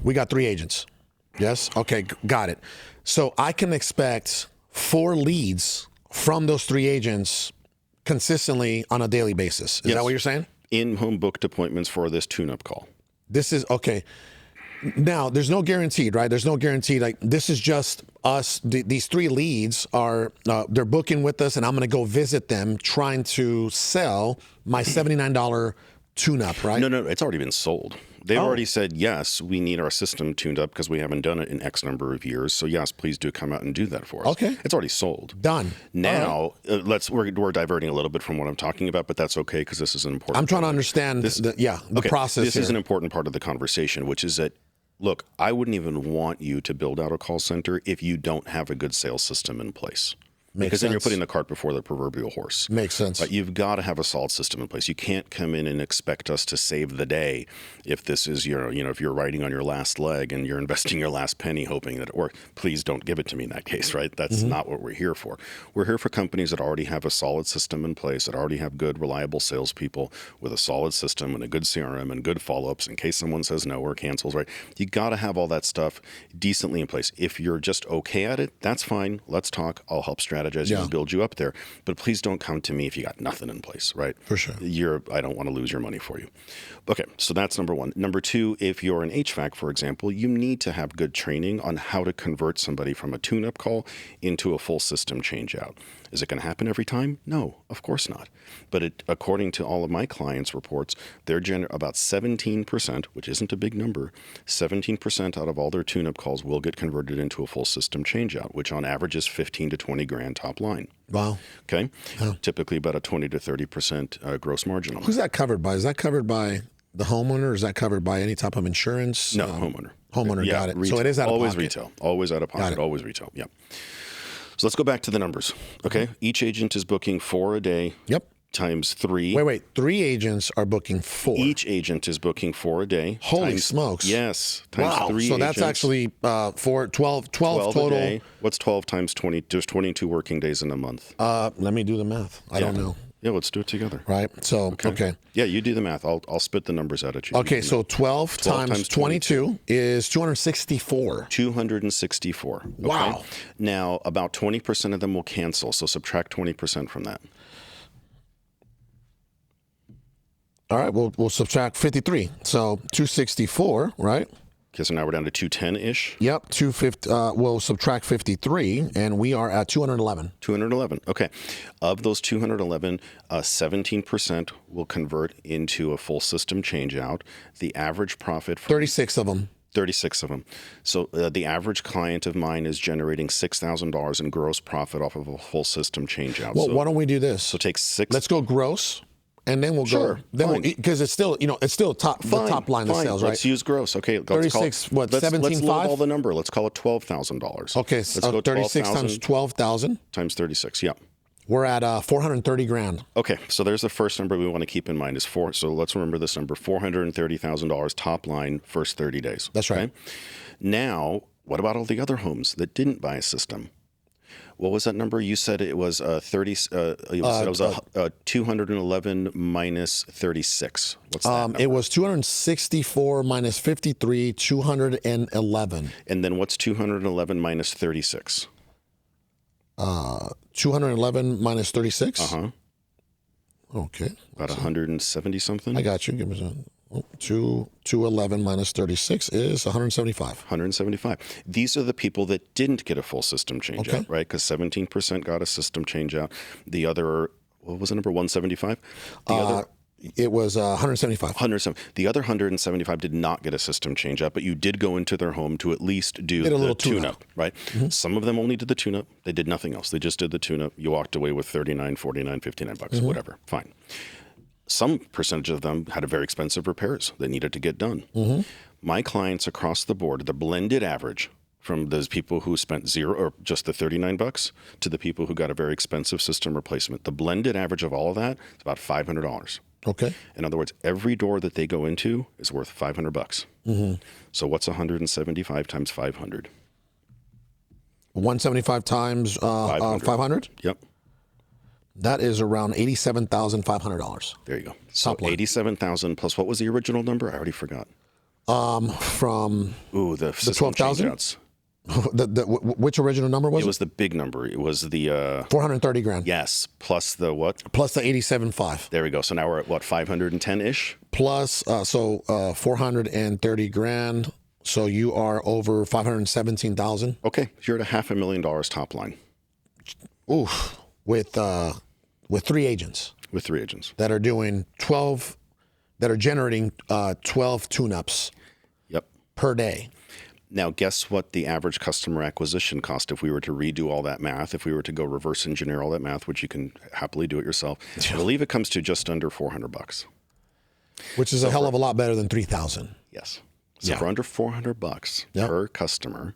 We got 3 agents. Yes? Okay, got it. So I can expect 4 leads from those 3 agents consistently on a daily basis. Is that what you're saying? In-home booked appointments for this tune-up call. This is, okay. Now, there's no guaranteed, right? There's no guarantee. Like, this is just us. These 3 leads are, they're booking with us, and I'm going to go visit them trying to sell my $79 tune-up, right? No, it's already been sold. They've already said, yes, we need our system tuned up because we haven't done it in X number of years. So yes, please do come out and do that for us. Okay. It's already sold. Done. Now, we're diverting a little bit from what I'm talking about, but that's okay because this is an important I'm trying to understand the process This here. is an important part of the conversation, which is that, look, I wouldn't even want you to build out a call center if you don't have a good sales system in place. Because then you're putting the cart before the proverbial horse. Makes sense. But you've got to have a solid system in place. You can't come in and expect us to save the day if this is if you're riding on your last leg and you're investing your last penny hoping that it works. Please don't give it to me in that case, right? That's not what we're here for. We're here for companies that already have a solid system in place, that already have good, reliable salespeople with a solid system and a good CRM and good follow-ups in case someone says no or cancels, right? You got to have all that stuff decently in place. If you're just okay at it, that's fine. Let's talk. I'll help strategize strategize you and build you up there. But please don't come to me if you got nothing in place, right? For sure. I don't want to lose your money for you. Okay, so that's number one. Number two, if you're an HVAC, for example, you need to have good training on how to convert somebody from a tune-up call into a full system change-out. Is it going to happen every time? No, of course not. But according to all of my clients' reports, they're about 17%, which isn't a big number, 17% out of all their tune-up calls will get converted into a full system change-out, which on average is 15 to 20 grand top line. Wow. Okay? Yeah. Typically about a 20 to 30% gross margin on Who's that covered by? Is that covered by the homeowner? Or is that covered by any type of insurance? No, homeowner. Homeowner, yeah, got it. Retail. So it is out of always pocket. Retail. Always out of pocket. Always retail. Yeah. So let's go back to the numbers. Okay. Each agent is booking 4 a day. Yep. Times 3. Wait. 3 agents are booking 4. Each agent is booking 4 a day. Holy smokes. Yes. Times 3 So agents. that's actually 12 total. A day. What's 12 times 20? There's 22 working days in a month. Let me do the math. I don't know. Yeah, let's do it together. Right. So, okay. Yeah, you do the math. I'll spit the numbers out at you. Okay, so 12 times 22 is 264. 264. Okay? Wow. Now, about 20% of them will cancel, so subtract 20% from that. All right, we'll subtract 53. So 264, right? Okay, so now we're down to 210-ish. Yep, 250. We'll subtract 53, and we are at 211. 211. Okay. Of those 211, 17% will convert into a full system change out. The average profit... 36 of them. 36 of them. So the average client of mine is generating $6,000 in gross profit off of a full system change out. Well, why don't we do this? So take 6... Let's go gross. And then we'll go. Then because it's still, the top line of sales, right? Let's use gross. Okay, 36. What? 17.5. Let's lowball the number. Let's call it $12,000. Okay, let's go 36 times 12,000 times 36. Yeah, we're at 430 grand. Okay, so there's the first number we want to keep in mind is 4. So let's remember this number: $430,000 top line first 30 days. That's right. Okay? Now, what about all the other homes that didn't buy a system? What was that number? You said it was 30. It was 211 minus 36. What's that number? It was 264 minus 53, 211. And then what's 211 minus 36? 211 minus 36. Okay. About 170 something. I got you. Give me some. 211 minus 36 is 175. 175. These are the people that didn't get a full system change out, right? Because 17% got a system change out. The other, what was the number? 175? It was 175. 170. The other 175 did not get a system change out, but you did go into their home to at least do the tune-up, right? Mm-hmm. Some of them only did the tune-up. They did nothing else. They just did the tune-up. You walked away with $39, $49, $59, whatever. Fine. Some percentage of them had a very expensive repairs that needed to get done. My clients across the board, the blended average from those people who spent $0 or just the $39 to the people who got a very expensive system replacement, the blended average of all of that is about $500. Okay. In other words, every door that they go into is worth $500. So what's 175 times 500? 175 times 500? Yep. That is around $87,500. There you go. So $87,000 plus what was the original number? I already forgot. From the 12,000. Which original number was it? It was the big number. It was the 430 grand. Yes, plus the what? Plus the 87.5. There we go. So now we're at what, 510-ish? Plus 430 grand. So you are over 517,000. Okay, you're at $500,000 top line. Oof. With 3 agents. With 3 agents that are doing 12, that are generating 12 tune-ups. Yep. Per day. Now, guess what the average customer acquisition cost if we were to redo all that math, if we were to go reverse engineer all that math, which you can happily do it yourself. I believe it comes to just under $400. Which is a hell of a lot better than 3,000. Yes. So for under $400 per customer,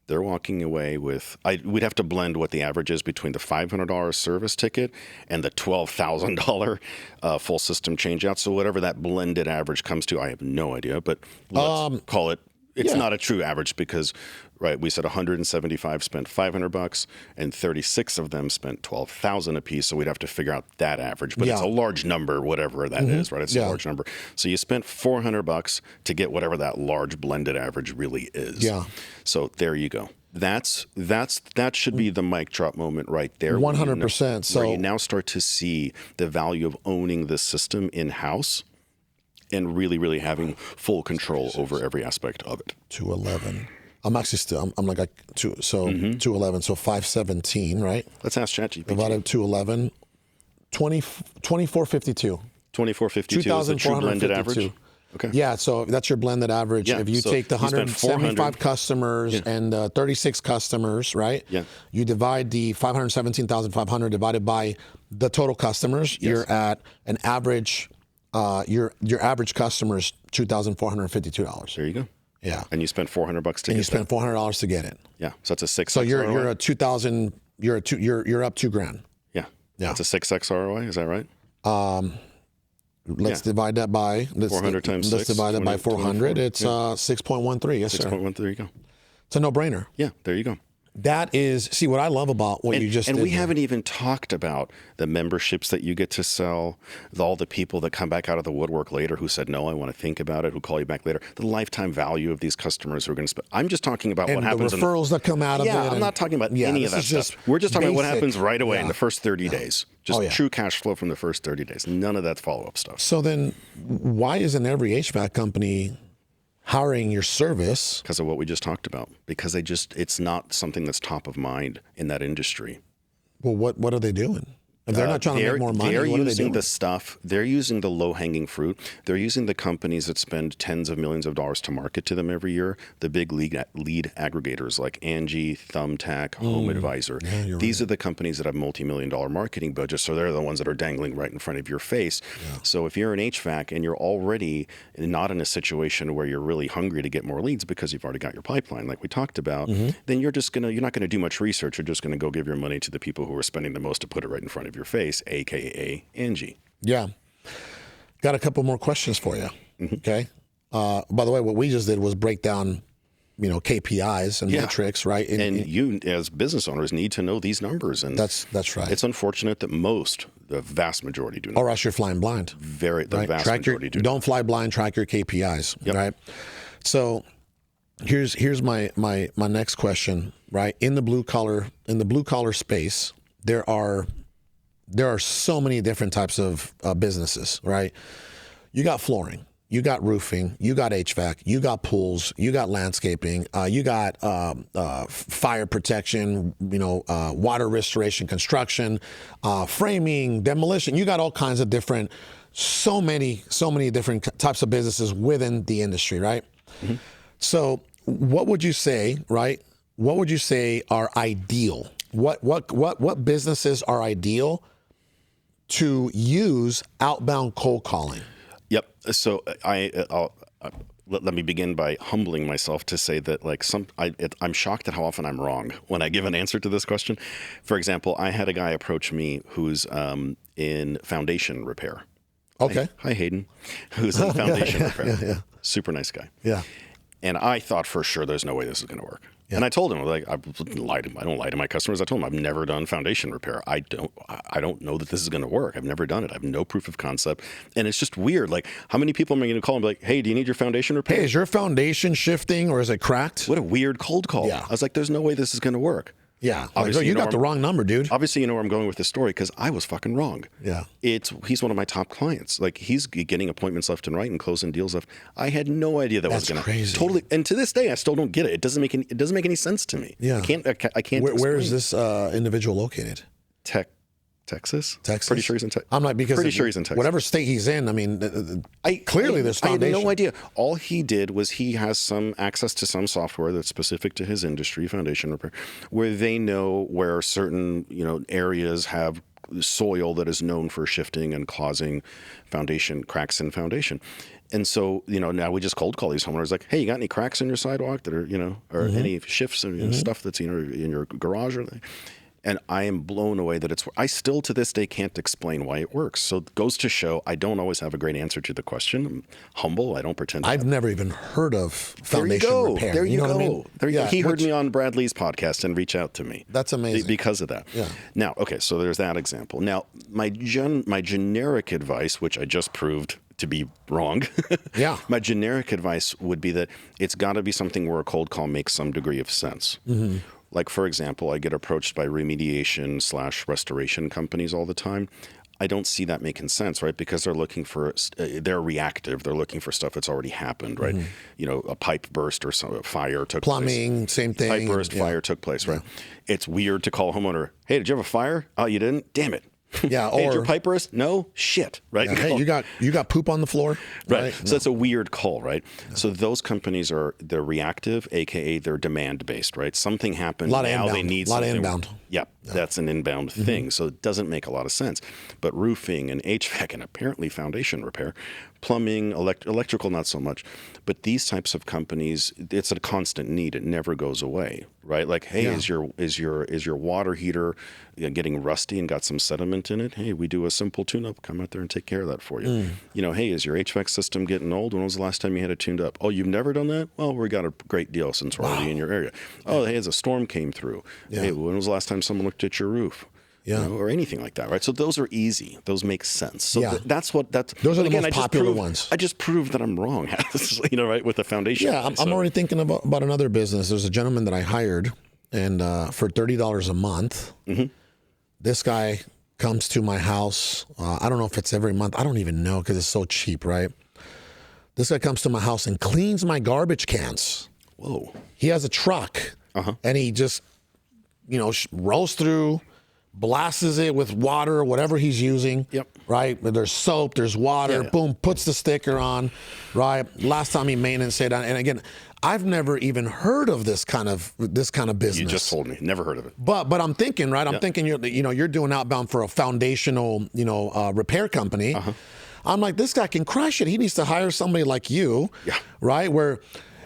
they're walking away with, we'd have to blend what the average is between the $500 service ticket and the $12,000 full system change out. So whatever that blended average comes to, I have no idea, but let's call it. It's not a true average because, right, we said 175 spent $500 and 36 of them spent $12,000 a piece. So we'd have to figure out that average, but it's a large number, whatever that is, right? It's a large number. So you spent $400 to get whatever that large blended average really is. Yeah. So there you go. That should be the mic drop moment right there. 100%. Where you now start to see the value of owning the system in-house and really, really having full control over every aspect of it. 211. I'm actually still, I'm like, 211, so 517, right? Let's ask ChatGPT. Divided 211, 2452. 2452 is the true blended average? Okay. Yeah, so that's your blended average. Yeah, if you so take the you spent 175 customers and 36 customers, right? Yeah. You divide the 517,500 divided by the total customers, you're at an average, your average customer is $2,452. There you go. Yeah. And you spent $400 to get it. And you spent $400 to get it. Yeah. So that's a 6x So you're ROI? a 2,000, you're up $2,000. Yeah. Yeah. That's a 6x ROI, is that right? Let's divide that by 400 times 6. Let's divide that by 400. It's 6.13. Yes, sir. 6.1. There you go. It's a no-brainer. Yeah, there you go. That is, see, what I love about what you just did. And we haven't even talked about the memberships that you get to sell, all the people that come back out of the woodwork later who said, no, I want to think about it, who call you back later, the lifetime value of these customers who are going to spend. I'm just talking about what happens. The referrals that come out of it. Yeah, I'm not talking about any of that stuff. We're just talking about what happens right away in the first 30 days. Just true cash flow from the first 30 days. None of that follow-up stuff. So then why isn't every HVAC company hiring your service? Because of what we just talked about. Because it's not something that's top of mind in that industry. Well, what are they doing? If they're not trying to make more money, what are they doing? They're using the low-hanging fruit. They're using the companies that spend tens of millions of dollars to market to them every year, the big lead aggregators like Angie, Thumbtack, Home Advisor. Yeah, These are the companies that have multi-million-dollar marketing budgets, so they're the ones that are dangling right in front of your face. Yeah. So if you're an HVAC and you're already not in a situation where you're really hungry to get more leads because you've already got your pipeline, like we talked about, then you're not going to do much research. You're just going to go give your money to the people who are spending the most to put it right in front of your face, aka Angie. Yeah. Got a couple more questions for you. Okay. By the way, what we just did was break down, KPIs and metrics, right? And you, as business owners, need to know these numbers. And that's right. It's unfortunate that the vast majority do not. Or else you're flying blind. The vast majority do not. Don't fly blind. Track your KPIs. Right. So here's my next question. Right. In the blue collar space, there are so many different types of businesses, right? You got flooring, you got roofing, you got HVAC, you got pools, you got landscaping, you got fire protection, water restoration, construction, framing, demolition. You got all kinds of different, so many different types of businesses within the industry, right? So what would you say, right? What would you say are ideal? What businesses are ideal to use outbound cold calling? Yep. So let me begin by humbling myself to say that I'm shocked at how often I'm wrong when I give an answer to this question. For example, I had a guy approach me who's in foundation repair. Okay. Hi Hayden, who's in foundation repair. Yeah. Super nice guy. Yeah. And I thought for sure there's no way this is going to work. Yeah. And I told him, I don't lie to my customers. I told him I've never done foundation repair. I don't know that this is going to work. I've never done it. I have no proof of concept. And it's just weird. Like, how many people am I going to call and be like, hey, do you need your foundation repair? Hey, is your foundation shifting or is it cracked? What a weird cold call. Yeah. I was like, there's no way this is going to work. Yeah. Obviously, you got the wrong number, dude. Obviously, you know where I'm going with this story because I was fucking wrong. Yeah. He's one of my top clients. Like, he's getting appointments left and right and closing deals left. I had no idea that was going to crazy. Totally. And to this day, I still don't get it. It doesn't make any sense to me. Yeah. I can't. Where is this individual located? Texas. Texas. Pretty sure he's in Texas. I'm like, because pretty sure he's in Texas. Whatever state he's in, I mean, clearly there's foundation. I had no idea. All he did was he has some access to some software that's specific to his industry, foundation repair, where they know where certain areas have soil that is known for shifting and causing foundation cracks in foundation. And so, now we just cold call these homeowners like, hey, you got any cracks in your sidewalk that are, or any shifts in stuff that's in your garage or and I am blown away that I still to this day can't explain why it works. So it goes to show I don't always have a great answer to the question. I'm humble. I don't pretend. I've never even heard of foundation repair. There you go. Know what I mean? There you go. He heard me on Brad Lee's podcast and reached out to me. That's amazing. Because of that. Yeah. Now, okay, so there's that example. Now, my generic advice, which I just proved to be wrong. Yeah. My generic advice would be that it's got to be something where a cold call makes some degree of sense. Like, for example, I get approached by remediation/restoration companies all the time. I don't see that making sense, right? Because they're looking for, they're reactive. They're looking for stuff that's already happened, right? You know, a pipe burst or some a fire took place. Plumbing, same thing. Pipe burst, fire took place, right? It's weird to call a homeowner, hey, did you have a fire? Oh, you didn't? Damn it. Yeah, Hey, did or your pipe burst? No? Shit, right? hey, you got poop on the floor? Right. So that's a weird call, right? So those companies they're reactive, aka they're demand based, right? Something happened, A lot of now inbound. they need A lot of something. inbound. Yep, that's an inbound thing. So it doesn't make a lot of sense. But roofing and HVAC and apparently foundation repair, plumbing, electrical, not so much. But these types of companies, it's a constant need. It never goes away, right? Like, hey, is your water heater getting rusty and got some sediment in it? Hey, we do a simple tune-up. Come out there and take care of that for you. You know, hey, is your HVAC system getting old? When was the last time you had it tuned up? Oh, you've never done that? Well, we got a great deal since we're already in your area. Oh, hey, as a storm came through. Hey, when was the last time someone looked at your roof? You know, or anything like that, right? So those are easy. Those make sense. So that's those are the most popular ones. I just proved that I'm wrong, you know, right, with the foundation. Yeah, I'm already thinking about another business. There's a gentleman that I hired, and for $30 a month, this guy comes to my house. I don't know if it's every month. I don't even know because it's so cheap, right? This guy comes to my house and cleans my garbage cans. Whoa. He has a truck, and he just, you know, rolls through, blasts it with water or whatever he's using. Yep. Right? There's soap, there's water, boom, puts the sticker on, right? Last time he maintenance it on. And again, I've never even heard of this kind of business. You just told me. Never heard of it. But I'm thinking, right? I'm thinking you're doing outbound for a foundational, repair company. I'm like, this guy can crush it. He needs to hire somebody like you, right? Where,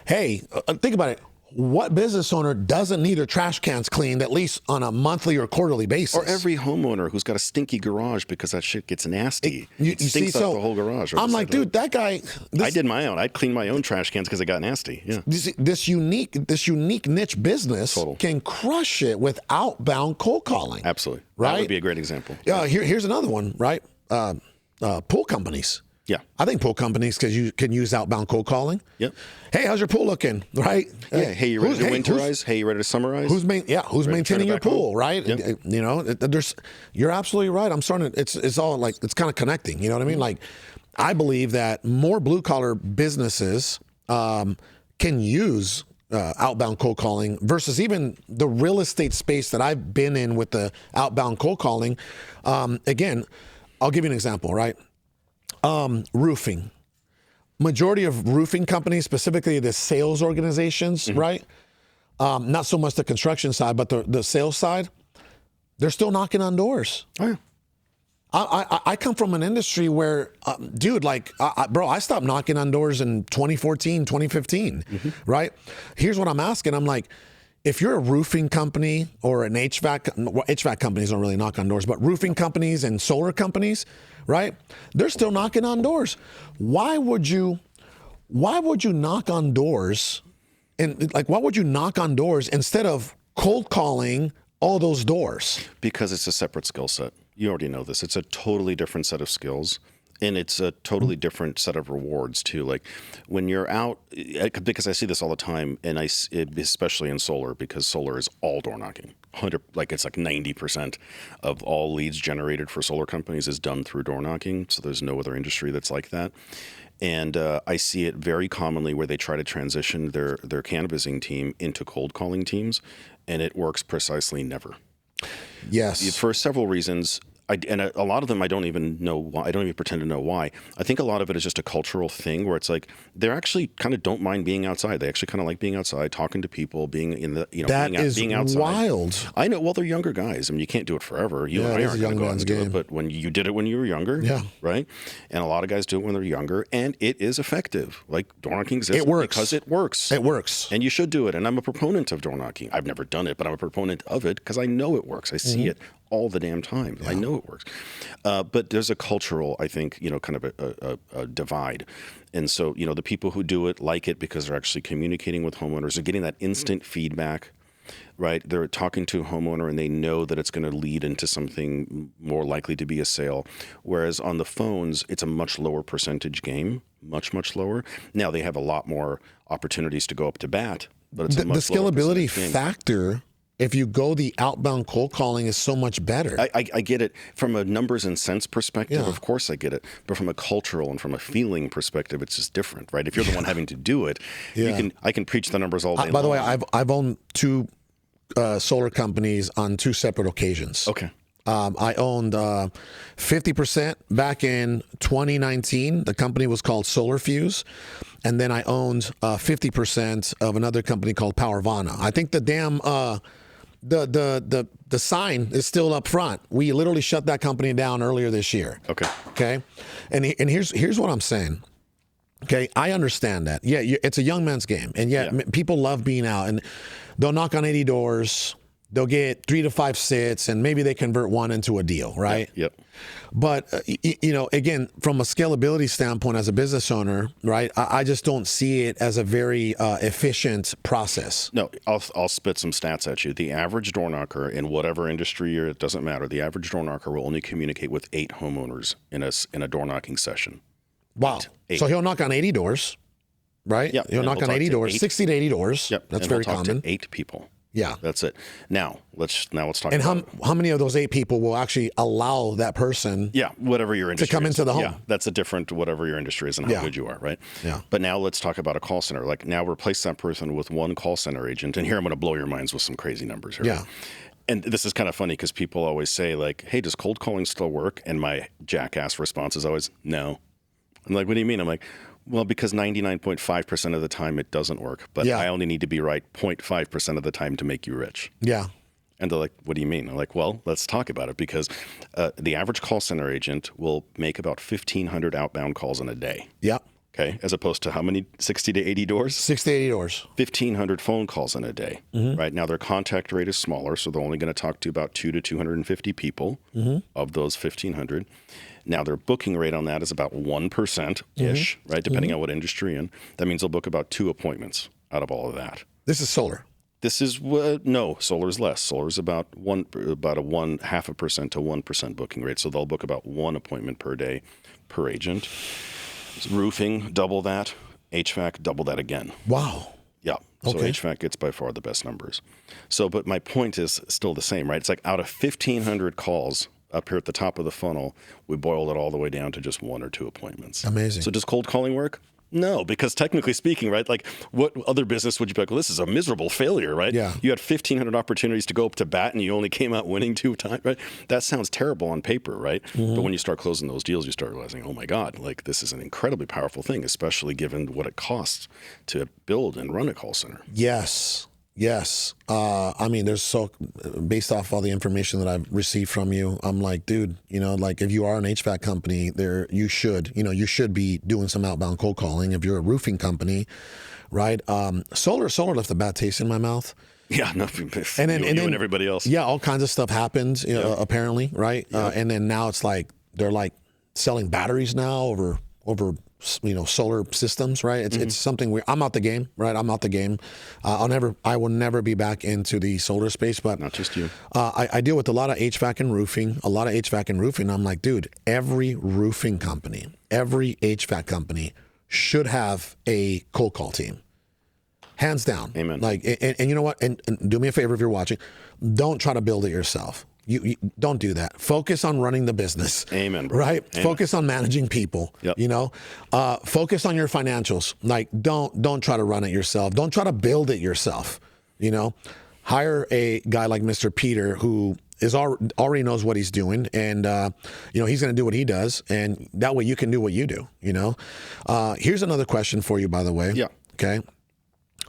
hey, think about it. What business owner doesn't need their trash cans cleaned at least on a monthly or quarterly basis? Or every homeowner who's got a stinky garage because that shit gets nasty. It stinks up the whole garage. I'm like, dude, that guy. I did my own. I'd clean my own trash cans because it got nasty. Yeah. This unique niche business can crush it with outbound cold calling. Absolutely. Right? That would be a great example. Here's another one, right? Pool companies. Yeah. I think pool companies can use outbound cold calling. Yep. Hey, how's your pool looking? Right? Yeah. Hey, you ready to winterize? Hey, you ready to summarize? Who's maintaining your pool? Right? Yep. You know, you're absolutely right. I'm starting. It's all like it's kind of connecting. You know what I mean? Like, I believe that more blue collar businesses can use outbound cold calling versus even the real estate space that I've been in with the outbound cold calling. Again, I'll give you an example. Right? Roofing. Majority of roofing companies, specifically the sales organizations, right? Not so much the construction side, but the sales side, they're still knocking on doors. Oh, yeah. I come from an industry where, dude, like, I stopped knocking on doors in 2014, 2015, right? Here's what I'm asking. I'm like, if you're a roofing company or an HVAC companies don't really knock on doors, but roofing companies and solar companies, right? They're still knocking on doors. Why would you knock on doors why would you knock on doors instead of cold calling all those doors? Because it's a separate skill set. You already know this. It's a totally different set of skills. And it's a totally different set of rewards too. Like when you're out, because I see this all the time, and especially in solar, because solar is all door knocking. It's like 90% of all leads generated for solar companies is done through door knocking. So there's no other industry that's like that. And I see it very commonly where they try to transition their canvassing team into cold calling teams, and it works precisely never. Yes. For several reasons. And a lot of them I don't even know why. I don't even pretend to know why. I think a lot of it is just a cultural thing where it's like they actually kind of don't mind being outside. They actually kind of like being outside, talking to people, being in the being outside. Wild. I know. Well, they're younger guys. I mean, you can't do it forever. You and I aren't going to go out and do it. But when you did it when you were younger, right? And a lot of guys do it when they're younger, and it is effective. Like door knocking exists because it works. It works, and you should do it. And I'm a proponent of door knocking. I've never done it, but I'm a proponent of it because I know it works. I see it all the damn time. I know it works. But there's a cultural, I think, kind of a divide. And so, the people who do it like it because they're actually communicating with homeowners and getting that instant feedback. right? They're talking to a homeowner and they know that it's going to lead into something more likely to be a sale. Whereas on the phones, it's a much lower percentage game, much, much lower. Now they have a lot more opportunities to go up to bat, but it's a much the lower scalability percentage game. factor, if you go the outbound cold calling, is so much better. I get it from a numbers and cents perspective. Yeah. Of course, I get it. But from a cultural and from a feeling perspective, it's just different, right? If you're the one having to do it, I can preach the numbers all day long. By the way, I've owned two solar companies on two separate occasions. Okay. I owned 50% back in 2019. The company was called Solar Fuse. And then I owned 50% of another company called Powervana. I think the damn the sign is still up front. We literally shut that company down earlier this year. Okay. And here's what I'm saying. Okay, I understand that. Yeah, it's a young man's game, and people love being out, and they'll knock on 80 doors. They'll get 3 to 5 sits, and maybe they convert one into a deal, right? Yep. But, again, from a scalability standpoint as a business owner, right, I just don't see it as a very efficient process. No, I'll spit some stats at you. The average door knocker in whatever industry you're, it doesn't matter. The average door knocker will only communicate with 8 homeowners in a door knocking session. Wow. 8. So he'll knock on 80 doors, right? Yeah. He'll knock on 80 doors, 60 to 80 doors. Yep. That's and very we'll talk common. To 8 people. Yeah. That's it. Now let's talk. And about how many of those 8 people will actually allow that person whatever your industry to come into the home? Yeah, that's a different whatever your industry is and how good you are, right? Yeah. But now let's talk about a call center. Like now replace that person with one call center agent. And here I'm going to blow your minds with some crazy numbers here. Yeah. Right? And this is kind of funny because people always say like, hey, does cold calling still work? And my jackass response is always, no. I'm like, what do you mean? I'm like, well, because 99.5% of the time it doesn't work, but I only need to be right 0.5% of the time to make you rich. Yeah. And they're like, what do you mean? I'm like, well, let's talk about it because the average call center agent will make about 1,500 outbound calls in a day. Yeah. Okay. As opposed to how many? 60 to 80 doors? 60 to 80 doors. 1,500 phone calls in a day. Mm-hmm. Right now, their contact rate is smaller, so they're only going to talk to about 2 to 250 people of those 1,500. Now, their booking rate on that is about 1%-ish, right? Depending on what industry you're in. That means they'll book about 2 appointments out of all of that. This is solar. This is no, solar is less. Solar is about a 0.5% to 1% booking rate. So they'll book about 1 appointment per day per agent. Roofing, double that. HVAC, double that again. Wow. Yeah. So HVAC gets by far the best numbers. So, but my point is still the same, right? It's like out of 1,500 calls up here at the top of the funnel, we boiled it all the way down to just 1 or 2 appointments. Amazing. So does cold calling work? No, because technically speaking, right, like what other business would you be like, well, this is a miserable failure, right? Yeah. You had 1,500 opportunities to go up to bat and you only came out winning 2 times, right? That sounds terrible on paper, right? Mm-hmm. But when you start closing those deals, you start realizing, oh my God, like this is an incredibly powerful thing, especially given what it costs to build and run a call center. Yes. I mean, based off all the information that I've received from you, I'm like, dude, like if you are an HVAC company, you should be doing some outbound cold calling. If you're a roofing company, right? Solar left a bad taste in my mouth. Yeah, no, and then everybody else. Yeah, all kinds of stuff happened, apparently, right? Yeah. And then now it's like they're like selling batteries now over solar systems, right? It's something I'm out the game, right? I'm out the game. I will never be back into the solar space, but not just you. I deal with a lot of HVAC and roofing. I'm like, dude, every roofing company, every HVAC company should have a cold call team. Hands down. Amen. Like, and you know what? And do me a favor if you're watching, don't try to build it yourself. You don't do that. Focus on running the business. Amen, bro. Right? Amen. Focus on managing people. Yep. Focus on your financials. Like, don't try to run it yourself. Don't try to build it yourself. Hire a guy like Mr. Peter who already knows what he's doing, and he's going to do what he does, and that way you can do what you do. Here's another question for you, by the way. Yeah. Okay.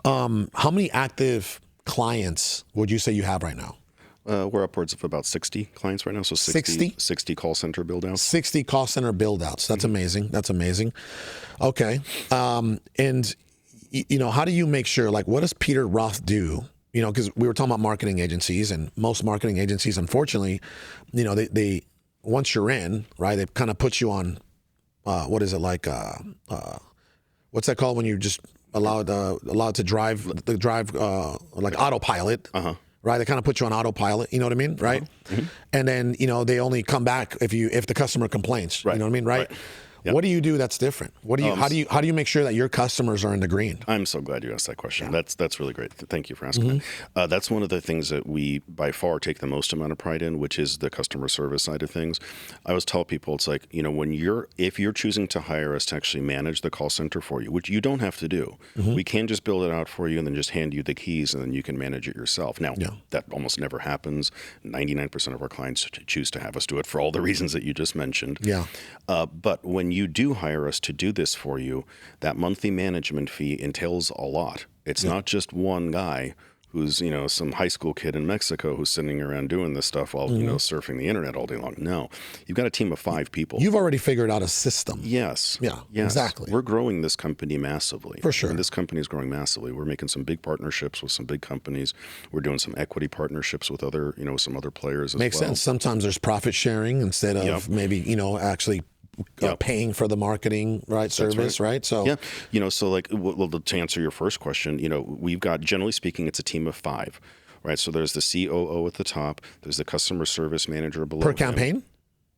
How many active clients would you say you have right now? We're upwards of about 60 clients right now. So 60 call center build-outs. 60 call center build-outs. That's amazing. That's amazing. Okay. And, how do you make sure, like, what does Peter Roth do? Because we were talking about marketing agencies, and most marketing agencies, unfortunately, they once you're in, right, they kind of put you on, what is it like, what's that called when you just allowed to drive like autopilot. Right, they kind of put you on autopilot. You know what I mean, right? And then they only come back if the customer complains. Right. You know what I mean, right? Yep. What do you do that's different? What do you how do you make sure that your customers are in the green? I'm so glad you asked that question. That's really great. Thank you for asking that. That's one of the things that we by far take the most amount of pride in, which is the customer service side of things. I always tell people it's like, if you're choosing to hire us to actually manage the call center for you, which you don't have to do, we can just build it out for you and then just hand you the keys and then you can manage it yourself. Now, that almost never happens. 99% of our clients choose to have us do it for all the reasons that you just mentioned. But when you do hire us to do this for you, that monthly management fee entails a lot. It's not just one guy who's, some high school kid in Mexico who's sitting around doing this stuff while, surfing the internet all day long. No, you've got a team of 5 people. You've already figured out a system. Yes. Yeah, yes. Exactly. We're growing this company massively. For sure. And this company is growing massively. We're making some big partnerships with some big companies. We're doing some equity partnerships with other, some other players as well. Makes sense. Sometimes there's profit sharing instead of maybe, actually paying for the marketing service, right? So so like, well, to answer your first question, we've got, generally speaking, it's a team of 5, right? So there's the COO at the top, there's the customer service manager below per campaign.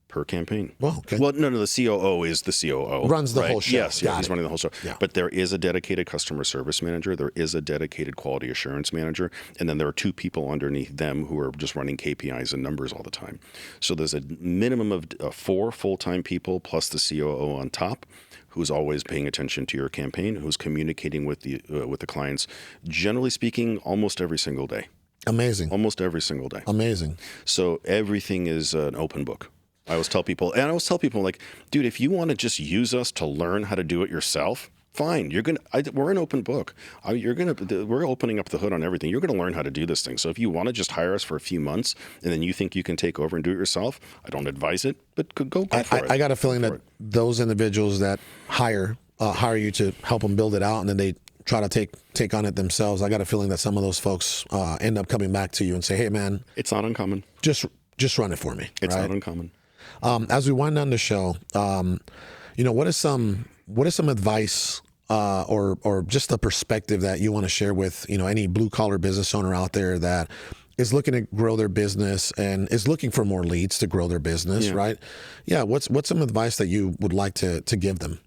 Per campaign. Well, okay. Well, no, the COO is the COO. Runs the whole show. Yes, he's running the whole show. Yeah. But there is a dedicated customer service manager. There is a dedicated quality assurance manager. And then there are 2 people underneath them who are just running KPIs and numbers all the time. So there's a minimum of 4 full-time people plus the COO on top, who's always paying attention to your campaign, who's communicating with the clients, generally speaking, almost every single day. Amazing. Almost every single day. Amazing. So everything is an open book. I always tell people, like, dude, if you want to just use us to learn how to do it yourself, fine. We're an open book. We're opening up the hood on everything. You're going to learn how to do this thing. So if you want to just hire us for a few months and then you think you can take over and do it yourself, I don't advise it, but go for it. I got a feeling that those individuals that hire you to help them build it out and then they try to take on it themselves. I got a feeling that some of those folks end up coming back to you and say, "Hey, man, it's not uncommon. Just run it for me." It's not uncommon. As we wind down the show, what is some advice or just a perspective that you want to share with any blue collar business owner out there that is looking to grow their business and is looking for more leads to grow their business, right? Yeah. What's some advice that you would like to give them?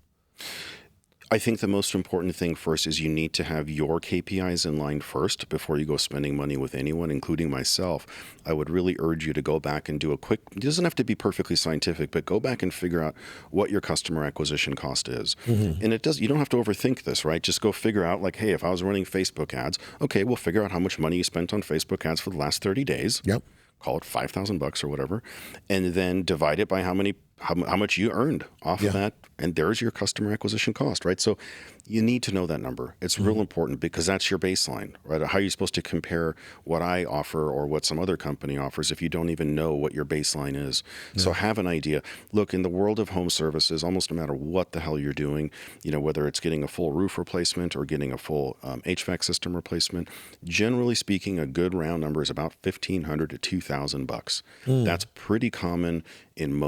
I think the most important thing first is you need to have your KPIs in line first before you go spending money with anyone, including myself. I would really urge you to go back and do it doesn't have to be perfectly scientific, but go back and figure out what your customer acquisition cost is. And you don't have to overthink this, right? Just go figure out like, hey, if I was running Facebook ads, okay, we'll figure out how much money you spent on Facebook ads for the last 30 days. Yep. Call it $5,000 or whatever, and then divide it by how much you earned off of that, and there's your customer acquisition cost, right? So you need to know that number. It's real important because that's your baseline, right? How are you supposed to compare what I offer or what some other company offers if you don't even know what your baseline is? So have an idea. Look, in the world of home services, almost no matter what the hell you're doing, whether it's getting a full roof replacement or getting a full HVAC system replacement, generally speaking, a good round number is about $1,500 to $2,000. That's pretty common in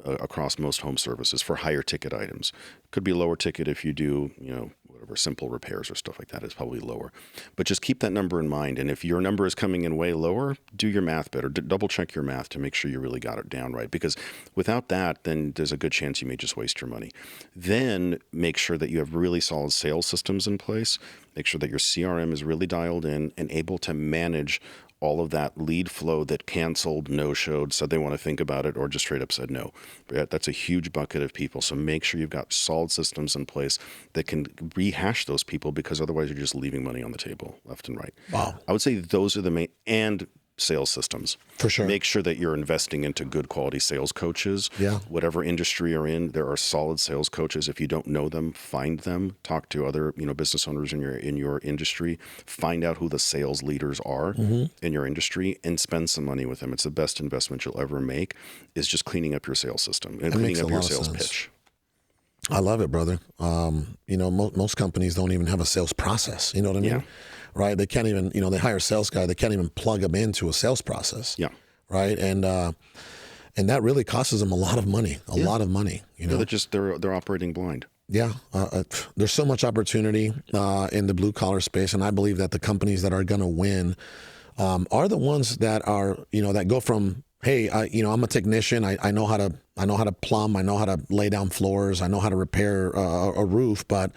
across most home services for higher ticket items. Could be lower ticket if you do, whatever, simple repairs or stuff like that is probably lower. But just keep that number in mind. And if your number is coming in way lower, do your math better. Double check your math to make sure you really got it down right. Because without that, then there's a good chance you may just waste your money. Then make sure that you have really solid sales systems in place. Make sure that your CRM is really dialed in and able to manage all of that lead flow that canceled, no-showed, said they want to think about it, or just straight up said no. That's a huge bucket of people. So make sure you've got solid systems in place that can rehash those people, because otherwise you're just leaving money on the table left and right. Wow. I would say those are the main, and sales systems. For sure. Make sure that you're investing into good quality sales coaches. Yeah. Whatever industry you're in, there are solid sales coaches. If you don't know them, find them. Talk to other, business owners in your industry. Find out who the sales leaders are in your industry and spend some money with them. It's the best investment you'll ever make, is just cleaning up your sales system and cleaning up your sales pitch. I love it, brother. Most companies don't even have a sales process. You know what I mean? Yeah. Right? They can't even, they hire a sales guy. They can't even plug them into a sales process. Yeah. Right. And that really costs them a lot of money. A lot of money. They're operating blind. Yeah, there's so much opportunity in the blue collar space, and I believe that the companies that are going to win are the ones that are, that go from, hey, I'm a technician. I know how to plumb. I know how to lay down floors. I know how to repair a roof. But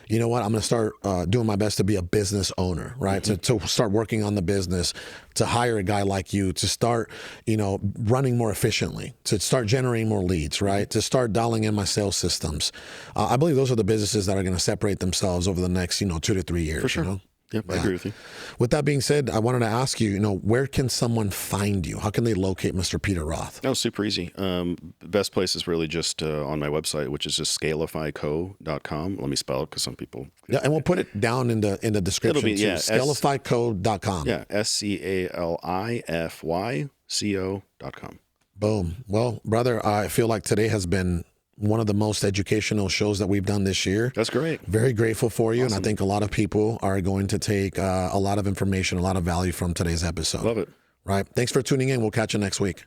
you know what? I'm going to start doing my best to be a business owner, right? To start working on the business, to hire a guy like you, to start, running more efficiently, to start generating more leads, right? To start dialing in my sales systems. I believe those are the businesses that are going to separate themselves over the next, 2 to 3 years. For sure. Yep, I agree with you. With that being said, I wanted to ask you, where can someone find you? How can they locate Mr. Peter Roth? Oh, super easy. The best place is really just on my website, which is just scalifyco.com. Let me spell it because some people... Yeah, and we'll put it down in the description too. Yeah, Scalifyco.com. Yeah, scalifyco.com. Boom. Well, brother, I feel like today has been one of the most educational shows that we've done this year. That's great. Very grateful for you. Awesome. And I think a lot of people are going to take a lot of information, a lot of value from today's episode. Love it. Right. Thanks for tuning in. We'll catch you next week.